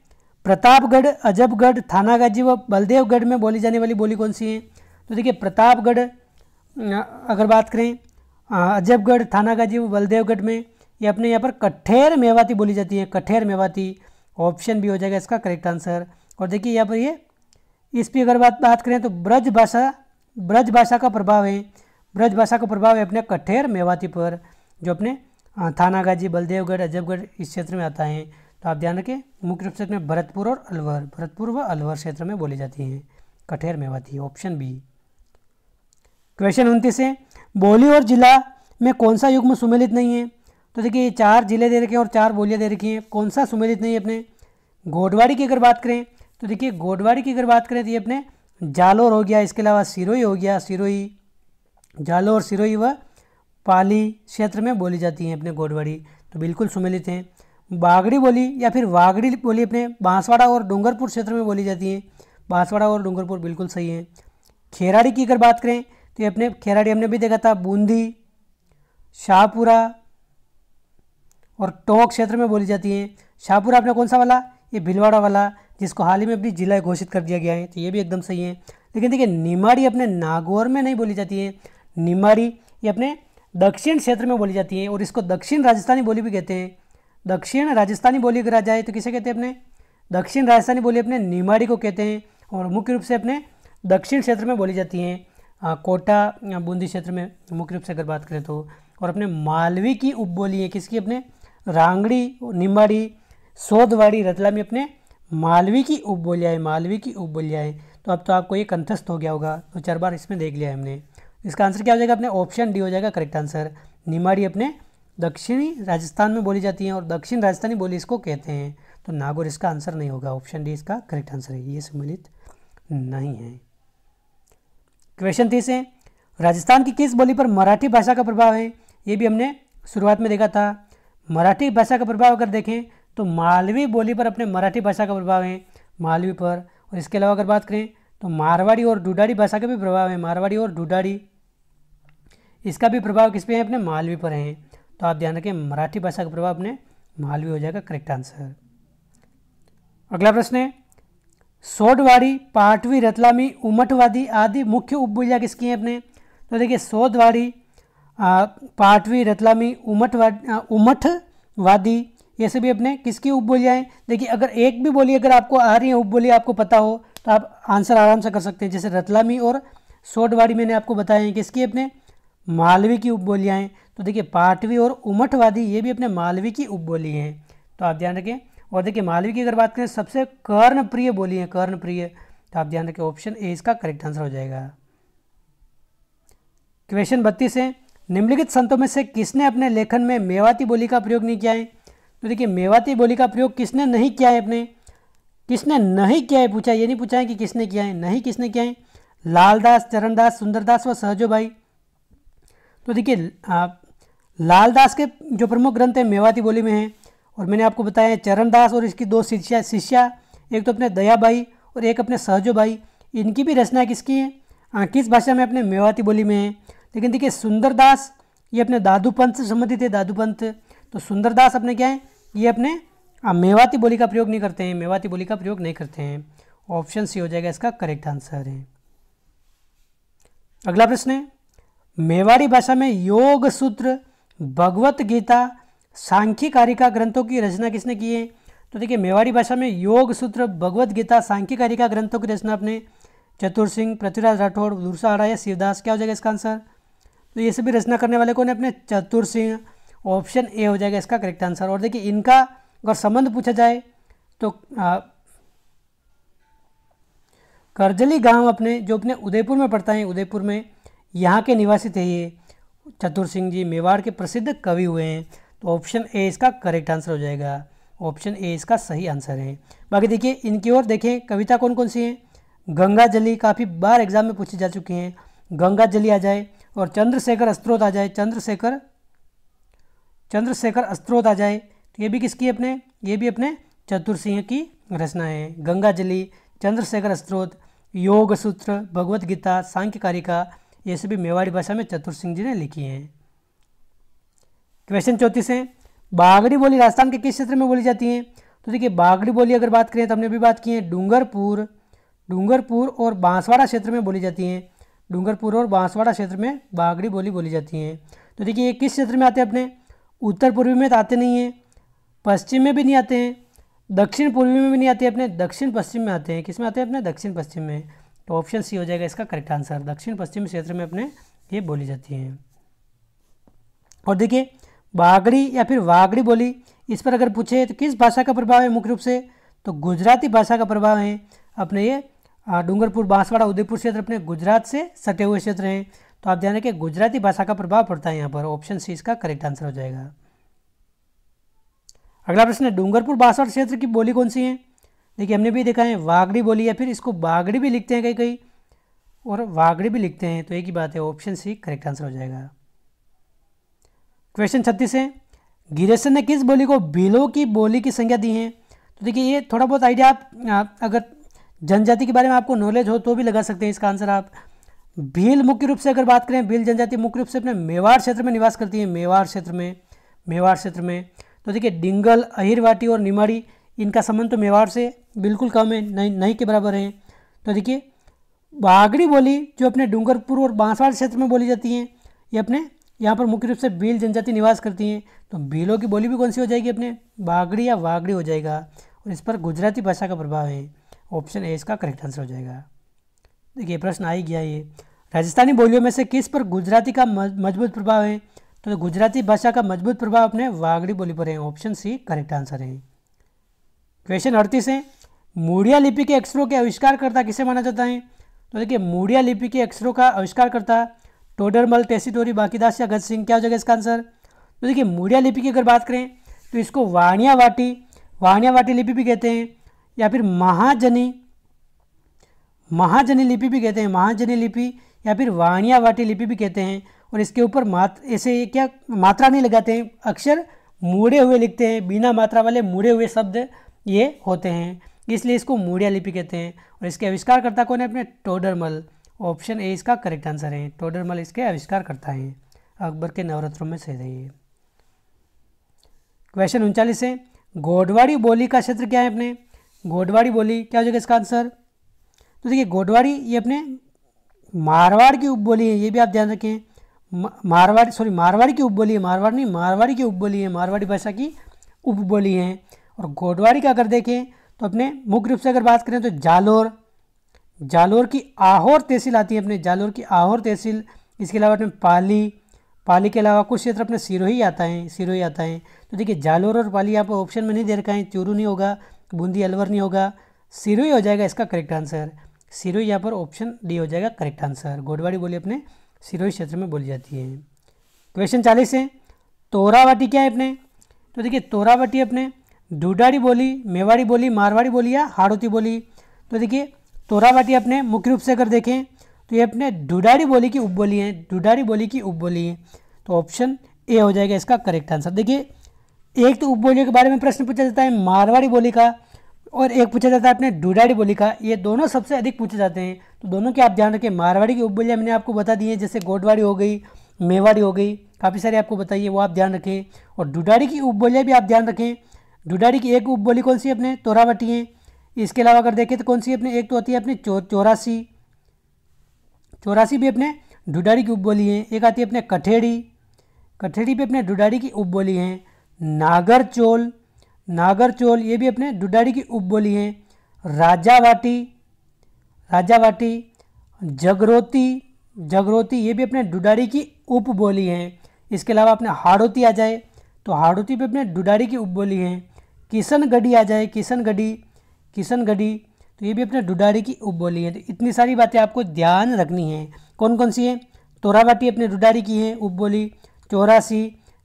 प्रतापगढ़, अजबगढ़, थानागाजी व बलदेवगढ़ में बोली जाने वाली बोली कौन सी है? तो देखिए प्रतापगढ़ अगर बात करें, अजबगढ़, थानागाजी व बलदेवगढ़ में ये अपने यहाँ पर कठेर मेवाती बोली जाती है, कठेर मेवाती, ऑप्शन बी हो जाएगा इसका करेक्ट आंसर। और देखिए यहाँ पर ये इस पर अगर बात करें तो ब्रज भाषा का प्रभाव है, ब्रज भाषा का प्रभाव है अपने कठेर मेवाती पर, जो अपने थानागाजी, बलदेवगढ़, अजबगढ़ इस क्षेत्र में आता है। तो आप ध्यान रखें, मुख्य रूप से अपने भरतपुर व अलवर क्षेत्र में बोली जाती हैं कठेर मेवाती, ऑप्शन बी। क्वेश्चन 29 है, बोली और जिला में कौन सा युग्म सुमेलित नहीं है? तो देखिए 4 जिले दे रखे हैं और 4 बोलियाँ दे रखी हैं, कौन सा सुमेलित नहीं है? अपने गोडवाड़ी की अगर बात करें तो देखिए गोडवाड़ी की अगर बात करें तो ये अपने जालोर हो गया, इसके अलावा सिरोही हो गया, जालोर, सिरोही व पाली क्षेत्र में बोली जाती हैं अपने गोडवाड़ी, तो बिल्कुल सुमेलित हैं। बागड़ी बोली या फिर वागड़ी बोली अपने बांसवाड़ा और डूंगरपुर क्षेत्र में बोली जाती हैं, बांसवाड़ा और डूंगरपुर बिल्कुल सही है। खेराड़ी की अगर बात करें तो ये अपने खेराड़ी हमने भी देखा था, बूंदी, शाहपुरा और टोंक क्षेत्र में बोली जाती हैं। शाहपुरा अपने कौन सा वाला? ये भीलवाड़ा वाला, जिसको हाल ही में अपनी जिला घोषित कर दिया गया है, तो ये भी एकदम सही है। लेकिन देखिए निमाड़ी अपने नागौर में नहीं बोली जाती है, निमाड़ी ये अपने दक्षिण क्षेत्र में बोली जाती है और इसको दक्षिण राजस्थानी बोली भी कहते हैं। दक्षिण राजस्थानी बोली अगर आ जाए तो किसे कहते हैं? अपने दक्षिण राजस्थानी बोली अपने निमाड़ी को कहते हैं और मुख्य रूप से अपने दक्षिण क्षेत्र में बोली जाती हैं, कोटा, बूंदी क्षेत्र में मुख्य रूप से अगर बात करें तो। और अपने मालवी की उपबोली है किसकी? अपने रांगड़ी, निमाड़ी, सौदवाड़ी, रतलामी अपने मालवी की उपबोलियाँ है, मालवी की उपबोलियाँ है। तो अब तो आपको ये कंठस्थ हो गया होगा, तो 4 बार इसमें देख लिया है हमने। इसका आंसर क्या हो जाएगा? अपने ऑप्शन डी हो जाएगा करेक्ट आंसर। निमाड़ी अपने दक्षिणी राजस्थान में बोली जाती हैं और दक्षिण राजस्थानी बोली इसको कहते हैं। तो नागौर इसका आंसर नहीं होगा। ऑप्शन डी इसका करेक्ट आंसर है, ये सम्मिलित नहीं है। क्वेश्चन 30 है, राजस्थान की किस बोली पर मराठी भाषा का प्रभाव है? ये भी हमने शुरुआत में देखा था। मराठी भाषा का प्रभाव अगर देखें तो मालवी बोली पर अपने मराठी भाषा का प्रभाव है, मालवी पर। और इसके अलावा अगर बात करें तो मारवाड़ी और ढूंढाड़ी भाषा का भी प्रभाव है, मारवाड़ी और ढूंढाड़ी, इसका भी प्रभाव किस पे है? अपने मालवी पर है। तो आप ध्यान रखें, मराठी भाषा का प्रभाव अपने मालवी हो जाएगा करेक्ट आंसर। अगला प्रश्न है, सोडवाड़ी, पाटवी, रतलामी, उमठवादी आदि मुख्य उपबोलियाँ किसकी हैं अपने? तो देखिए सोडवाड़ी, पाटवी, रतलामी, उमठवादी, ये सभी अपने किसकी उपबोलियाँ हैं? देखिए अगर एक भी बोली अगर आपको आ रही है उपबोली आपको पता हो तो आप आंसर आराम से कर सकते हैं। जैसे रतलामी और सोडवाड़ी मैंने आपको बताया है किसकी अपने मालवी की उपबोलियाँ हैं। तो देखिए पाटवी और उमठवादी ये भी अपने मालवी की उपबोली हैं, तो आप ध्यान रखें। और देखिए मालवी की अगर बात करें सबसे कर्णप्रिय बोली है, कर्णप्रिय, तो आप ध्यान रखें ऑप्शन ए इसका करेक्ट आंसर हो जाएगा। क्वेश्चन 32 है, निम्नलिखित संतों में से किसने अपने लेखन में मेवाती बोली का प्रयोग नहीं किया है? तो देखिए मेवाती बोली का प्रयोग किसने नहीं किया है अपने? किसने नहीं किया है पूछा, ये नहीं पूछा है कि किसने किया है, नहीं किसने किया है? लालदास, चरणदास, सुंदरदास व सहजोबाई। तो देखिए लालदास के जो प्रमुख ग्रंथ है मेवाती बोली में है, और मैंने आपको बताया है चरणदास और इसकी दो शिष्या, एक तो अपने दयाबाई और एक अपने सहजोबाई, इनकी भी रचना किसकी है? किस भाषा में? अपने मेवाती बोली में है। लेकिन देखिए सुंदरदास ये अपने दादूपंथ से संबंधित है, दादूपंथ, तो सुंदरदास अपने क्या है? ये अपने मेवाती बोली का प्रयोग नहीं करते हैं, मेवाती बोली का प्रयोग नहीं करते हैं। ऑप्शन सी हो जाएगा इसका करेक्ट आंसर है। अगला प्रश्न है, मेवाड़ी भाषा में योग सूत्र, भगवत गीता, सांख्य कारिका ग्रंथों की रचना किसने की है? तो देखिए मेवाड़ी भाषा में योग सूत्र, भगवत गीता, सांख्य कारिका ग्रंथों की रचना अपने चतुर सिंह, पृथ्वीराज राठौड़, दूरसाहारा या शिवदास। क्या हो जाएगा इसका आंसर? तो ये सभी रचना करने वाले कौन है? अपने चतुर सिंह। ऑप्शन ए हो जाएगा इसका करेक्ट आंसर। और देखिए इनका अगर संबंध पूछा जाए तो करजली गांव अपने जो अपने उदयपुर में पड़ता है, उदयपुर में, यहाँ के निवासी थे ये चतुर सिंह जी, मेवाड़ के प्रसिद्ध कवि हुए हैं। तो ऑप्शन ए इसका करेक्ट आंसर हो जाएगा, ऑप्शन ए इसका सही आंसर है। बाकी देखिए इनकी ओर देखें कविता कौन कौन सी हैं? गंगा जली काफ़ी बार एग्जाम में पूछी जा चुकी हैं, गंगा जली आ जाए, और चंद्रशेखर अस्त्रोत आ जाए, चंद्रशेखर अस्त्रोत आ जाए, तो ये भी किसकी अपने? ये भी अपने चतुर सिंह की रचना है। गंगा जली, चंद्रशेखर अस्त्रोत, योग सूत्र, भगवत गीता, सांख्य कारिका, ये सभी मेवाड़ी भाषा में चतुर सिंह जी ने लिखी हैं। क्वेश्चन 34 है, बागड़ी बोली राजस्थान के किस क्षेत्र में बोली जाती है? तो देखिए बागड़ी बोली अगर बात करें तो हमने भी बात की है डूंगरपुर और बांसवाड़ा क्षेत्र में बोली जाती हैं, डूंगरपुर और बांसवाड़ा क्षेत्र में बागड़ी बोली बोली जाती हैं। तो देखिए ये किस क्षेत्र में आते हैं? अपने उत्तर पूर्वी में तो आते नहीं हैं, पश्चिम में भी नहीं आते हैं, दक्षिण पूर्वी में भी नहीं आते, अपने दक्षिण पश्चिम में आते हैं। किस में आते हैं? अपने दक्षिण पश्चिम में। तो ऑप्शन सी हो जाएगा इसका करेक्ट आंसर, दक्षिण पश्चिम क्षेत्र में अपने ये बोली जाती हैं। और देखिए बागड़ी या फिर वागड़ी बोली, इस पर अगर पूछे तो किस भाषा का प्रभाव है मुख्य रूप से? तो गुजराती भाषा का प्रभाव है। अपने ये डूंगरपुर, बांसवाड़ा, उदयपुर क्षेत्र अपने गुजरात से सटे हुए क्षेत्र हैं, तो आप ध्यान रखें गुजराती भाषा का प्रभाव पड़ता है यहाँ पर। ऑप्शन सी इसका करेक्ट आंसर हो जाएगा। अगला प्रश्न है, डूंगरपुर बांसवाड़ा क्षेत्र की बोली कौन सी है? देखिए हमने भी देखा है वागड़ी बोली, या फिर इसको बागड़ी भी लिखते हैं कहीं कहीं और वागड़ी भी लिखते हैं, तो एक ही बात है, ऑप्शन सी करेक्ट आंसर हो जाएगा। क्वेश्चन 36 है, गिरीशन ने किस बोली को भीलों की बोली की संज्ञा दी है? तो देखिए ये थोड़ा बहुत आइडिया आप अगर जनजाति के बारे में आपको नॉलेज हो तो भी लगा सकते हैं इसका आंसर आप। भील मुख्य रूप से अगर बात करें, भील जनजाति मुख्य रूप से अपने मेवाड़ क्षेत्र में निवास करती है, मेवाड़ क्षेत्र में। तो देखिए डिंगल, अहिरवाटी और निमाड़ी, इनका संबंध तो मेवाड़ से बिल्कुल कम है, नहीं के बराबर है। तो देखिए बागड़ी बोली जो अपने डूंगरपुर और बांसवाड़ा क्षेत्र में बोली जाती हैं, ये अपने यहाँ पर मुख्य रूप से भील जनजाति निवास करती हैं, तो भीलों की बोली भी कौन सी हो जाएगी? अपने बागड़ी या वागड़ी हो जाएगा, और इस पर गुजराती भाषा का प्रभाव है। ऑप्शन ए इसका करेक्ट आंसर हो जाएगा। देखिए प्रश्न आ ही गया ये, राजस्थानी बोलियों में से किस पर गुजराती का मजबूत प्रभाव है? तो गुजराती भाषा का मजबूत प्रभाव अपने वागड़ी बोली पर है। ऑप्शन सी करेक्ट आंसर है। क्वेश्चन 38 है, मूड़िया लिपि के अक्षरों के आविष्कारकर्ता किसे माना जाता है? तो देखिए मूड़िया लिपि के अक्षरों का आविष्कारकर्ता टोडरमल, टेसीटोरी, बांकीदास या गज सिंह। क्या हो जाएगा इसका आंसर? तो देखिए मूड़िया लिपि की अगर बात करें तो इसको वाणियावाटी लिपि भी कहते हैं, या फिर महाजनी लिपि भी कहते हैं, महाजनी लिपि या फिर वाणियावाटी लिपि भी कहते हैं। और इसके ऊपर ऐसे क्या मात्रा नहीं लगाते हैं, अक्षर मुड़े हुए लिखते हैं, बिना मात्रा वाले मुड़े हुए शब्द ये होते हैं, इसलिए इसको मुड़िया लिपि कहते हैं। और इसके आविष्कारकर्ता कौन है अपने? टोडरमल। ऑप्शन ए इसका करेक्ट आंसर है, टोडरमल इसके आविष्कारकर्ता हैं, अकबर के नवरत्नों में से है। क्वेश्चन 39 है, गोडवाड़ी बोली का क्षेत्र क्या है अपने? गोडवाड़ी बोली क्या हो जाएगा इसका आंसर? तो देखिए गोडवाड़ी ये अपने मारवाड़ की उपबोली है, ये भी आप ध्यान रखें। मारवाड़ी की उपबोली है, मारवाड़ नहीं, मारवाड़ी की उपबोली है, मारवाड़ी भाषा की उपबोली है। और गोडवाड़ी का अगर देखें तो अपने मुख्य रूप से अगर बात करें तो जालोर की आहोर तहसील आती है अपने, जालोर की आहोर तहसील। इसके अलावा अपने पाली के अलावा कुछ क्षेत्र अपने सिरोही आता है। तो देखिए जालोर और पाली यहाँ पर ऑप्शन में नहीं दे रखा है, चूरू नहीं होगा, बूंदी अलवर नहीं होगा, सिरोही हो जाएगा इसका करेक्ट आंसर। सिरोही यहाँ पर ऑप्शन डी हो जाएगा करेक्ट आंसर। गोडवाड़ी बोली अपने सिरोही क्षेत्र में बोली जाती है। क्वेश्चन 40 है, तोरावाटी क्या है अपने? तो देखिए तोरावाटी अपने ढूढ़ाड़ी बोली, मेवाड़ी बोली, मारवाड़ी बोली या हाड़ौती बोली। तो देखिए तोरावाटी अपने मुख्य रूप से अगर देखें तो ये अपने ढूढ़ाड़ी बोली की उपबोली है, ढूढ़ाड़ी बोली की उपबोली है। तो ऑप्शन ए हो जाएगा इसका करेक्ट आंसर। देखिए एक तो उपबोलियों के बारे में प्रश्न पूछा जाता है मारवाड़ी बोली का, और एक पूछा जाता है अपने ढूढ़ाड़ी बोली का, ये दोनों सबसे अधिक पूछे जाते हैं। तो दोनों के आप ध्यान रखें। मारवाड़ी की उपबोलियाँ मैंने आपको बता दी है, जैसे गोडवाड़ी हो गई, मेवाड़ी हो गई, काफ़ी सारी आपको बताइए, वो आप ध्यान रखें। और ढूढ़ाड़ी की उपबोलियाँ भी आप ध्यान रखें। ढूढ़ाड़ी की एक उपबोली कौन सी है अपने? तोरावाटी है। इसके अलावा अगर देखें तो कौन सी अपने? एक तो होती है अपनी चौरासी भी अपने ढूढ़ाड़ी की उपबोली है। एक आती है अपने कठेड़ी भी अपने ढूढ़ाड़ी की उपबोली है। नागरचोल ये भी अपने ढूढ़ाड़ी की उपबोली है। राजावाटी, जगरोती ये भी अपने ढूढ़ाड़ी की उपबोली है। इसके अलावा अपने हाड़ौती आ जाए तो हाड़ौती भी अपने ढूढ़ाड़ी की उपबोली है। किशनगढ़ी आ जाए, किशनगढ़ी तो ये भी अपने ढूढ़ाड़ी की उपबोली है। तो इतनी सारी बातें आपको ध्यान रखनी है। कौन कौन सी है? तोरावाटी अपने ढूढ़ाड़ी की है उपबोली, चौरासी,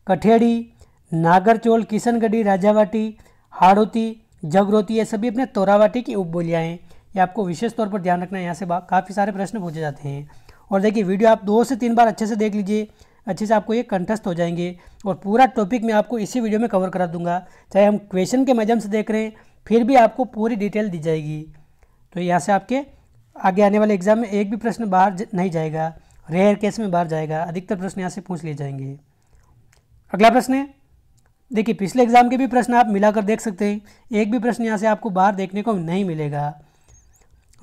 कठेड़ी, नागरचोल, किशनगढ़ी, राजावाटी, हाड़ौती, जगरोती ये सभी अपने तोरावाटी की उपबोलियाँ हैं। ये आपको विशेष तौर पर ध्यान रखना है, यहाँ से काफ़ी सारे प्रश्न पूछे जाते हैं। और देखिए वीडियो आप 2 से 3 बार अच्छे से देख लीजिए, अच्छे से आपको ये कंठस्थ हो जाएंगे। और पूरा टॉपिक मैं आपको इसी वीडियो में कवर करा दूंगा, चाहे हम क्वेश्चन के माध्यम से देख रहे हैं फिर भी आपको पूरी डिटेल दी जाएगी। तो यहाँ से आपके आगे आने वाले एग्जाम में एक भी प्रश्न बाहर नहीं जाएगा, रेयर केस में बाहर जाएगा, अधिकतर प्रश्न यहाँ से पूछ लिए जाएंगे। अगला प्रश्न है, देखिए पिछले एग्जाम के भी प्रश्न आप मिलाकर देख सकते हैं, एक भी प्रश्न यहाँ से आपको बाहर देखने को नहीं मिलेगा।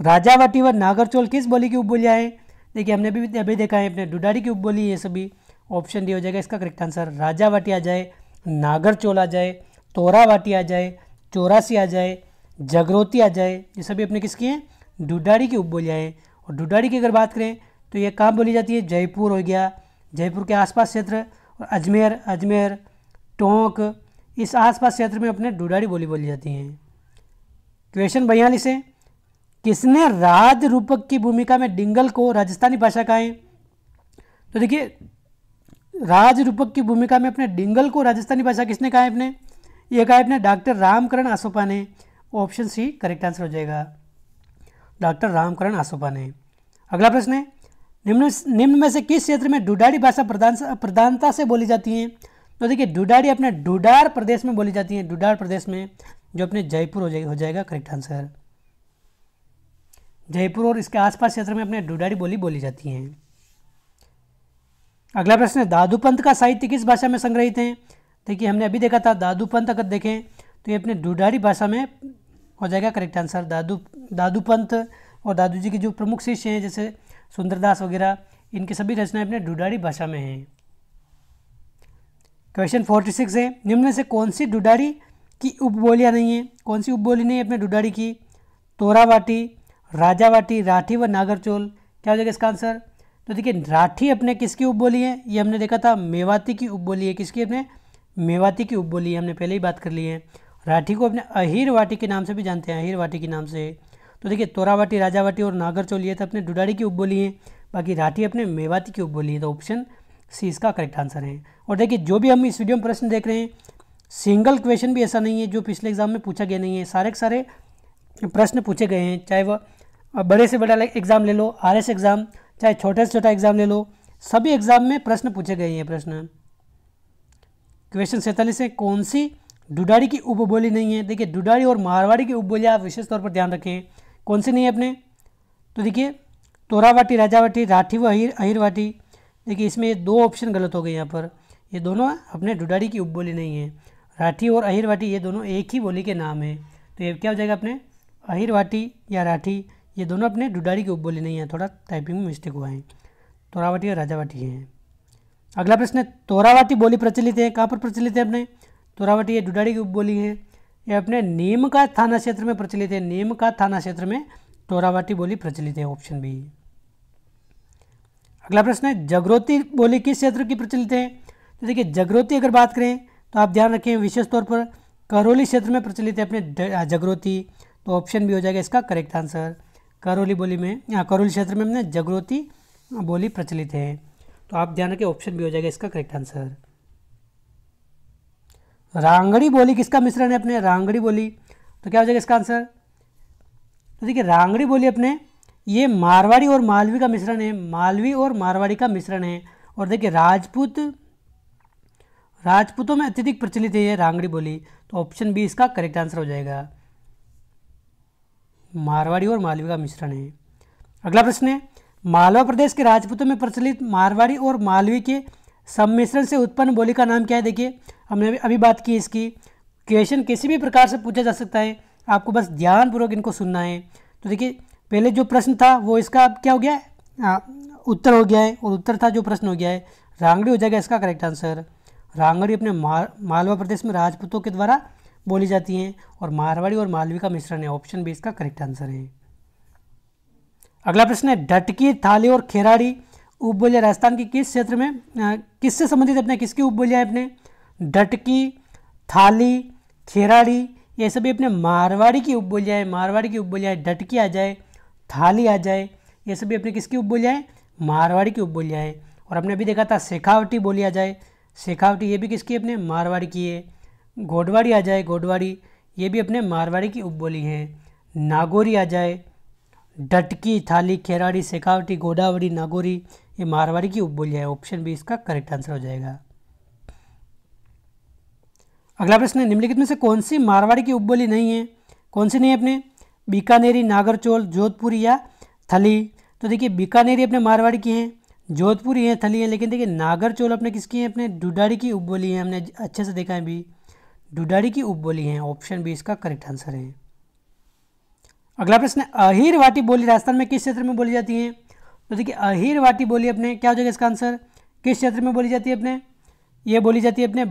राजावाटी व नागरचोल किस बोली की उपबोलियाँ हैं? देखिए हमने अभी देखा है अपने ढूढ़ाड़ी की उपबोली ये सभी। ऑप्शन डी हो जाएगा इसका करेक्ट आंसर। राजावाटी आ जाए, नागरचोल आ जाए, तोरावाटी आ जाए, चौरासी आ जाए, जगरोती आ जाए, ये सभी अपने किसकी हैं? ढूढ़ाड़ी की उपबोलियाँ हैं। और ढूढ़ाड़ी की अगर बात करें तो ये कहाँ बोली जाती है? जयपुर हो गया, जयपुर के आसपास क्षेत्र, और अजमेर, टोंक, इस आसपास क्षेत्र में अपने ढूढ़ाड़ी बोली जाती हैं। क्वेश्चन 42 है, किसने राज रूपक की भूमिका में डिंगल को राजस्थानी भाषा कहा है? तो देखिए राज रूपक की भूमिका में अपने डिंगल को राजस्थानी भाषा किसने कहा है अपने? ये कहा है अपने डॉक्टर रामकरण आसोपा ने। ऑप्शन सी करेक्ट आंसर हो जाएगा, डॉक्टर रामकरण आसोपा ने। अगला प्रश्न है, निम्न में से किस क्षेत्र में ढूढ़ाड़ी भाषा प्रधानता से बोली जाती है? तो देखिए ढूढ़ाड़ी अपने ढूढ़ार प्रदेश में बोली जाती है, ढूढ़ार प्रदेश में, जो अपने जयपुर हो जाएगा करेक्ट आंसर। जयपुर और इसके आसपास क्षेत्र में अपने ढूढ़ाड़ी बोली जाती हैं। अगला प्रश्न है, दादूपंत का साहित्य किस भाषा में संग्रहित है? देखिए हमने अभी देखा था दादूपंत, अगर देखें तो ये अपने ढूढ़ाड़ी भाषा में हो जाएगा करेक्ट आंसर। दादूपंत और दादू जी के जो प्रमुख शिष्य हैं जैसे सुंदरदास वगैरह, इनकी सभी रचनाएं अपने ढूढ़ाड़ी भाषा में हैं। क्वेश्चन 46 है, निम्न में से कौन सी ढूढ़ाड़ी की उपबोलियाँ नहीं है? कौन सी उपबोली नहीं है अपने ढूढ़ाड़ी की? तोरावाटी, राजावाटी, राठी व नागरचोल, क्या हो जाएगा इसका आंसर? तो देखिए राठी अपने किसकी उपबोली है? ये हमने देखा था मेवाती की उपबोली है। किसकी? अपने मेवाती की उपबोली है, हमने पहले ही बात कर ली है। राठी को अपने अहीरवाटी के नाम से भी जानते हैं, अहीरवाटी के नाम से। तो देखिए तोरावाटी, राजावाटी और नागरचोल ये तो अपने ढूढ़ाड़ी की उपबोली है, बाकी राठी अपने मेवाती की उपबोली है। तो ऑप्शन सी इसका करेक्ट आंसर है। और देखिए जो भी हम इस वीडियो में प्रश्न देख रहे हैं सिंगल क्वेश्चन भी ऐसा नहीं है जो पिछले एग्जाम में पूछा गया नहीं है, सारे के सारे प्रश्न पूछे गए हैं। चाहे वह बड़े से बड़ा एग्जाम ले लो, आरएस एग्जाम, चाहे छोटे से छोटा एग्जाम ले लो, सभी एग्जाम में प्रश्न पूछे गए हैं। प्रश्न क्वेश्चन 47 है, कौन सी डुडारी की उपबोली नहीं है? देखिए डुडारी और मारवाड़ी की उपबोली आप विशेष तौर पर ध्यान रखें, कौन सी नहीं है अपने? तो देखिए तोरावाटी, राजावाटी, राठी व अहिरवाटी। देखिए इसमें ये 2 ऑप्शन गलत हो गए यहाँ पर, ये दोनों अपने डुडारी की उपबोली नहीं है। राठी और अहिरवाटी ये दोनों एक ही बोली के नाम है, तो ये क्या हो जाएगा अपने अहिरवाटी या राठी, ये दोनों अपने डुडारी की उपबोली नहीं है, थोड़ा टाइपिंग में मिस्टेक हुआ है। तोरावाटी और राजावाटी है। अगला प्रश्न है, तोरावाटी बोली प्रचलित है, कहाँ पर प्रचलित है अपने? तोरावाटी ये डुडारी की उपबोली है, ये अपने नीमकात थाना क्षेत्र में प्रचलित है। नीमकात थाना क्षेत्र में तोरावाटी बोली प्रचलित है, ऑप्शन बी। अगला प्रश्न है, जगरोती बोली किस क्षेत्र की प्रचलित है? तो देखिए जगरोती अगर बात करें तो आप ध्यान रखें विशेष तौर पर करौली क्षेत्र में प्रचलित है अपने जगरोती, तो ऑप्शन बी हो जाएगा इसका करेक्ट आंसर। करौली बोली में या करौली क्षेत्र में अपने जगरोती बोली प्रचलित है, तो आप ध्यान रखें ऑप्शन बी हो जाएगा इसका करेक्ट आंसर। रांगड़ी बोली किसका मिश्रण है अपने? रांगड़ी बोली, तो क्या हो जाएगा इसका आंसर? तो देखिए रांगड़ी बोली अपने ये मारवाड़ी और मालवी का मिश्रण है, मालवी और मारवाड़ी का मिश्रण है। और देखिए राजपूतों में अत्यधिक प्रचलित है ये रांगड़ी बोली, तो ऑप्शन बी इसका करेक्ट आंसर हो जाएगा। मारवाड़ी और मालवी का मिश्रण है। अगला प्रश्न है, मालवा प्रदेश के राजपूतों में प्रचलित मारवाड़ी और मालवी के सम्मिश्रण से उत्पन्न बोली का नाम क्या है? देखिए हमने अभी बात की इसकी, क्वेश्चन किसी भी प्रकार से पूछा जा सकता है, आपको बस ध्यानपूर्वक इनको सुनना है। तो देखिए पहले जो प्रश्न था वो इसका अब क्या हो गया है? उत्तर हो गया है, और उत्तर था जो प्रश्न हो गया है, रांगड़ी हो जाएगा इसका करेक्ट आंसर। रांगड़ी अपने मालवा प्रदेश में राजपूतों के द्वारा बोली जाती हैं, और मारवाड़ी और मालवी का मिश्रण है, ऑप्शन बी इसका करेक्ट आंसर है। अगला प्रश्न है, डटकी, थाली और खेराड़ी उपबोलियाँ राजस्थान की किस क्षेत्र में किससे संबंधित अपने किसकी उपबोलियाँ हैं अपने? डटकी, थाली, खेराड़ी ये सभी अपने मारवाड़ी की उपबोलियाँ हैं। मारवाड़ी की उपबोलियाँ हैं, डटकी आ जाए, थाली आ जाए, ये सभी अपने किसकी उपबोलियाँ हैं? मारवाड़ी की उपबोलियाँ हैं। और हमने अभी देखा था शेखावटी बोली आ जाए, शेखावटी ये भी किसकी अपने मारवाड़ी की है। गोडवाड़ी आ जाए, गोडवाड़ी ये भी अपने मारवाड़ी की उपबोली है। नागौरी आ जाए, डटकी, थाली, खेराड़ी, शेखावटी, गोदावरी, नागौरी ये मारवाड़ी की उपबोलियाँ है, ऑप्शन बी इसका करेक्ट आंसर हो जाएगा। अगला प्रश्न है, निम्नलिखित में से कौन सी मारवाड़ी की उपबोली नहीं है? कौन सी नहीं है अपने? बीकानेरी, नागरचोल, जोधपुरी या थली। तो देखिए बीकानेरी अपने मारवाड़ी की हैं, जोधपुरी हैं, थली हैं, लेकिन देखिए नागरचोल अपने किसकी हैं? अपने डुडारी की उपबोली है, हमने अच्छे से देखा है भी, डुडारी की उपबोली हैं, ऑप्शन बी इसका करेक्ट आंसर है। अगला प्रश्न है, अहिरवाटी बोली राजस्थान में किस क्षेत्र में बोली जाती है? तो देखिए अहिरवाटी बोली अपने क्या हो जाएगा इसका आंसर? किस क्षेत्र में बोली जाती है अपने? ये बोली जाती है अपने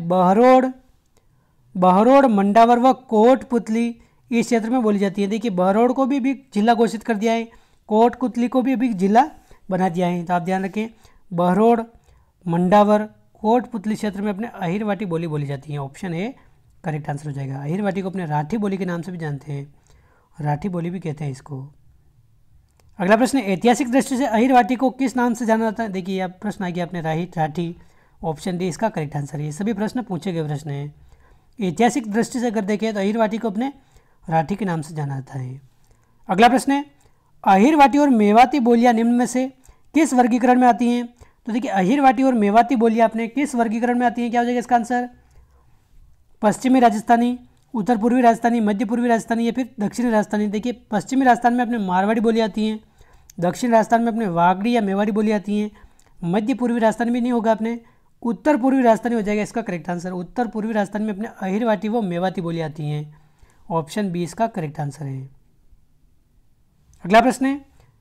बहरोड़, मंडावर व कोटपुतली इस क्षेत्र में बोली जाती है। देखिए बहरोड़ को भी जिला घोषित कर दिया है, कोटपुतली को भी अभी जिला बना दिया है, तो आप ध्यान रखें बहरोड़, मंडावर, कोटपुतली क्षेत्र में अपने अहिरवाटी बोली जाती है, ऑप्शन ए करेक्ट आंसर हो जाएगा। अहिरवाटी को अपने राठी बोली के नाम से भी जानते हैं, राठी बोली भी कहते हैं इसको। अगला प्रश्न, ऐतिहासिक दृष्टि से अहिरवाटी को किस नाम से जाना जाता है? देखिए अब प्रश्न आ गया अपने राठी, ऑप्शन डी इसका करेक्ट आंसर है। ये सभी प्रश्न पूछे गए प्रश्न हैं। ऐतिहासिक दृष्टि से अगर देखें तो अहिरवाटी को अपने राठी के नाम से जाना जाता है। अगला प्रश्न है, अहिरवाटी और मेवाती बोलियाँ निम्न में से किस वर्गीकरण में आती हैं? तो देखिए अहिरवाटी और मेवाती बोलियाँ अपने किस वर्गीकरण में आती हैं? क्या हो जाएगा इसका आंसर? पश्चिमी राजस्थानी, उत्तर पूर्वी राजस्थानी, मध्य पूर्वी राजस्थानी या फिर दक्षिणी राजस्थानी। देखिए पश्चिमी राजस्थान में अपने मारवाड़ी बोली आती हैं, दक्षिण राजस्थान में अपने वागड़ी या मेवाड़ी बोली आती हैं, मध्य पूर्वी राजस्थान में नहीं होगा अपने उत्तर पूर्वी राजस्थानी हो जाएगा इसका करेक्ट आंसर। उत्तर पूर्वी राजस्थान में अपने अहिरवाटी व मेवाती बोली आती हैं, ऑप्शन बी इसका करेक्ट आंसर है। अगला प्रश्न है,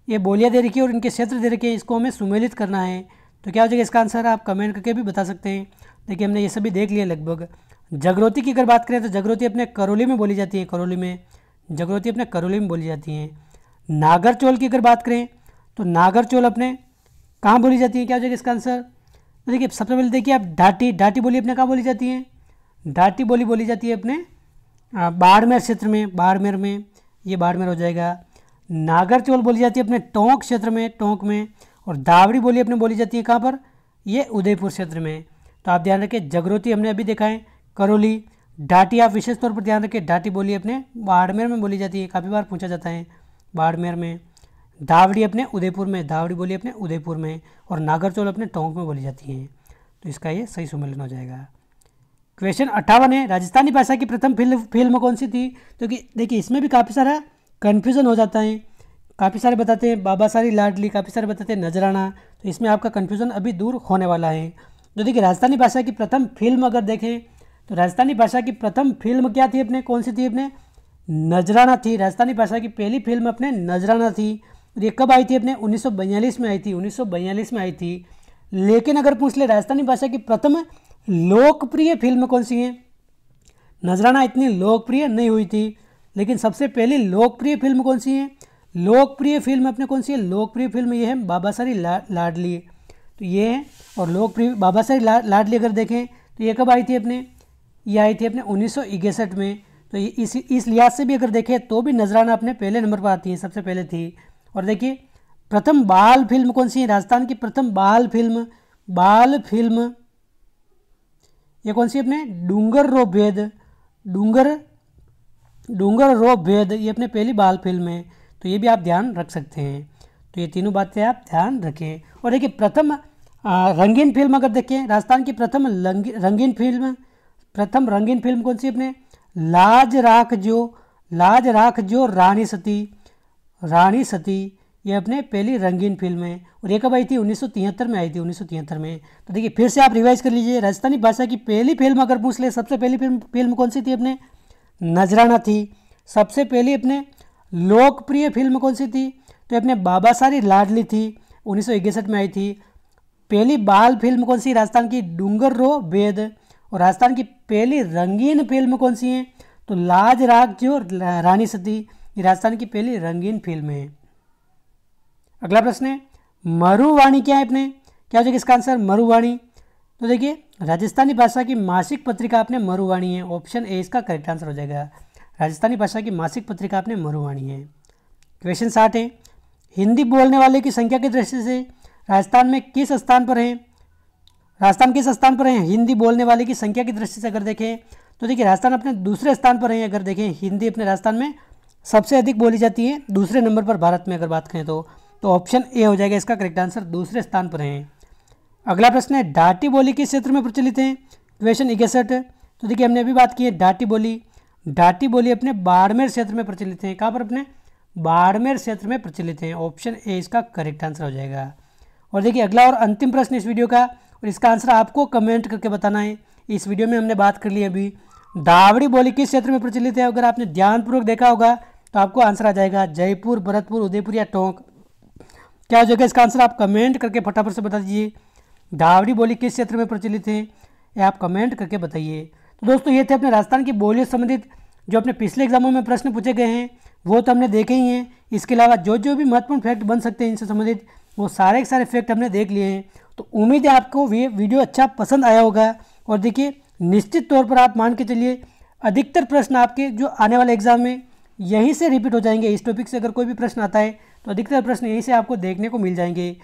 ये बोलियाँ दे रखी है और इनके क्षेत्र दे रखे हैं, इसको हमें सुमेलित करना है, तो क्या हो जाएगा इसका आंसर? आप कमेंट करके भी बता सकते हैं। देखिए हमने ये सभी देख लिया लगभग। जगरोती की अगर बात करें तो जगरोती अपने करौली में बोली जाती है, करौली में जगरोती अपने करौली में बोली जाती हैं। नागरचोल की अगर बात करें तो नागरचोल अपने कहाँ बोली जाती है? क्या हो जाएगा इसका आंसर? तो देखिए सबसे पहले देखिए आप डाटी बोली अपने कहाँ बोली जाती है? डाटी बोली जाती है अपने बाड़मेर क्षेत्र में, बाड़मेर में, ये बाड़मेर हो जाएगा। नागरचोल बोली जाती है अपने टोंक क्षेत्र में, टोंक में। और दावड़ी बोली अपने बोली जाती है कहाँ पर? ये उदयपुर क्षेत्र में। तो आप ध्यान रखें जगरोती हमने अभी देखा है करौली, डाटी आप विशेष तौर पर ध्यान रखें, डाटी बोली अपने बाड़मेर में बोली जाती है, काफ़ी बार पूछा जाता है बाड़मेर में। दावड़ी अपने उदयपुर में, दावड़ी बोली अपने उदयपुर में। और नागरचौल अपने टोंक में बोली जाती है। तो इसका ये सही सम्मेलन हो जाएगा। क्वेश्चन 58 है, राजस्थानी भाषा की प्रथम फिल्म कौन सी थी? तो देखिए इसमें भी काफ़ी सारा कन्फ्यूज़न हो जाता है, काफ़ी सारे बताते हैं बाबा सारी लाडली, काफ़ी सारे बताते हैं नजराना। तो इसमें आपका कन्फ्यूज़न अभी दूर होने वाला है। तो देखिए राजस्थानी भाषा की प्रथम फिल्म अगर देखें तो राजस्थानी भाषा की प्रथम फिल्म क्या थी अपने, कौन सी थी अपने? नजराना थी। राजस्थानी भाषा की पहली फिल्म अपने नजराना थी। ये कब आई थी अपने? 1942 में आई थी, 1942 में आई थी। लेकिन अगर पूछ ले राजस्थानी भाषा की प्रथम लोकप्रिय फिल्म कौन सी है? नजराना इतनी लोकप्रिय नहीं हुई थी, लेकिन सबसे पहली लोकप्रिय फिल्म कौन सी है? लोकप्रिय फिल्म अपने कौन सी है? लोकप्रिय फिल्म ये है बाबा सारी लाडली। तो ये है। और लोकप्रिय बाबा सारी लाडली अगर देखें तो ये कब आई थी अपने? ये आई थी अपने 1961 में। तो ये इस लिहाज से भी अगर देखें तो भी नजराना अपने पहले नंबर पर आती है, सबसे पहले थी। और देखिए प्रथम बाल फिल्म कौन सी है? राजस्थान की प्रथम बाल फिल्म ये कौन सी अपने? डूंगर रो भेद, ये अपने पहली बाल फिल्म है। तो ये भी आप ध्यान रख सकते हैं। तो ये तीनों बातें आप ध्यान रखें। और देखिए प्रथम रंगीन फिल्म अगर देखें, राजस्थान की प्रथम रंगीन फिल्म कौन सी अपने? लाज राख जो रानी सती, ये अपने पहली रंगीन फिल्म है। और ये कब आई थी? 1973 में आई थी, 1973 में। तो देखिए फिर से आप रिवाइज कर लीजिए, राजस्थानी भाषा की पहली फिल्म अगर पूछ ले, सबसे पहली फिल्म कौन सी थी अपने? नजराना थी। सबसे पहली अपने लोकप्रिय फिल्म कौन सी थी? तो अपने बाबा सारी लाडली थी, 1961 में आई थी। पहली बाल फिल्म कौन सी? राजस्थान की डूंगर रो भेद। और राजस्थान की पहली रंगीन फिल्म कौन सी है? तो लाज राख जो रानी सती, ये राजस्थान की पहली रंगीन फिल्म है। अगला प्रश्न है मरुवाणी क्या है अपने? क्या हो जाएगा इसका आंसर? मरुवाणी। तो देखिए राजस्थानी भाषा की मासिक पत्रिका अपने मरुवाणी है। ऑप्शन ए इसका करेक्ट आंसर हो जाएगा। राजस्थानी भाषा की मासिक पत्रिका अपने मरुवाणी है। क्वेश्चन 60 है, हिंदी बोलने वाले की संख्या की दृष्टि से राजस्थान किस स्थान पर है? हिंदी बोलने वाले की संख्या की दृष्टि से अगर देखें तो देखिए राजस्थान अपने दूसरे स्थान पर है। अगर देखें हिंदी अपने राजस्थान में सबसे अधिक बोली जाती है, दूसरे नंबर पर भारत में अगर बात करें तो ऑप्शन ए हो जाएगा इसका करेक्ट आंसर, दूसरे स्थान पर है। अगला प्रश्न है डाटी बोली किस क्षेत्र में प्रचलित है? क्वेश्चन 61। तो देखिए हमने अभी बात की है डाटी बोली अपने बाड़मेर क्षेत्र में प्रचलित है। कहाँ पर? अपने बाड़मेर क्षेत्र में प्रचलित है। ऑप्शन ए इसका करेक्ट आंसर हो जाएगा। और देखिए अगला और अंतिम प्रश्न इस वीडियो का, और इसका आंसर आपको कमेंट करके बताना है। इस वीडियो में हमने बात कर ली अभी दावड़ी बोली किस क्षेत्र में प्रचलित है। अगर आपने ध्यानपूर्वक देखा होगा तो आपको आंसर आ जाएगा जयपुर, भरतपुर, उदयपुर या टोंक। क्या हो जाएगा इसका आंसर? आप कमेंट करके फटाफट से बता दीजिए। दावड़ी बोली किस क्षेत्र में प्रचलित है, ये आप कमेंट करके बताइए। तो दोस्तों ये थे अपने राजस्थान की बोलियों से संबंधित जो अपने पिछले एग्जामों में प्रश्न पूछे गए हैं, वो तो हमने देखे ही हैं। इसके अलावा जो भी महत्वपूर्ण फैक्ट बन सकते हैं इनसे संबंधित, वो सारे के सारे फैक्ट हमने देख लिए हैं। तो उम्मीद है आपको ये वीडियो अच्छा पसंद आया होगा। और देखिए निश्चित तौर पर आप मान के चलिए अधिकतर प्रश्न आपके जो आने वाले एग्जाम में यहीं से रिपीट हो जाएंगे। इस टॉपिक से अगर कोई भी प्रश्न आता है तो अधिकतर प्रश्न यहीं से आपको देखने को मिल जाएंगे।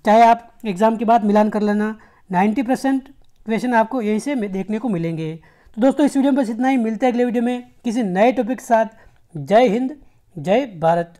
चाहे आप एग्ज़ाम के बाद मिलान कर लेना, 90% क्वेश्चन आपको यहीं से देखने को मिलेंगे। तो दोस्तों इस वीडियो में बस इतना ही। मिलते हैं अगले वीडियो में किसी नए टॉपिक के साथ। जय हिंद, जय भारत।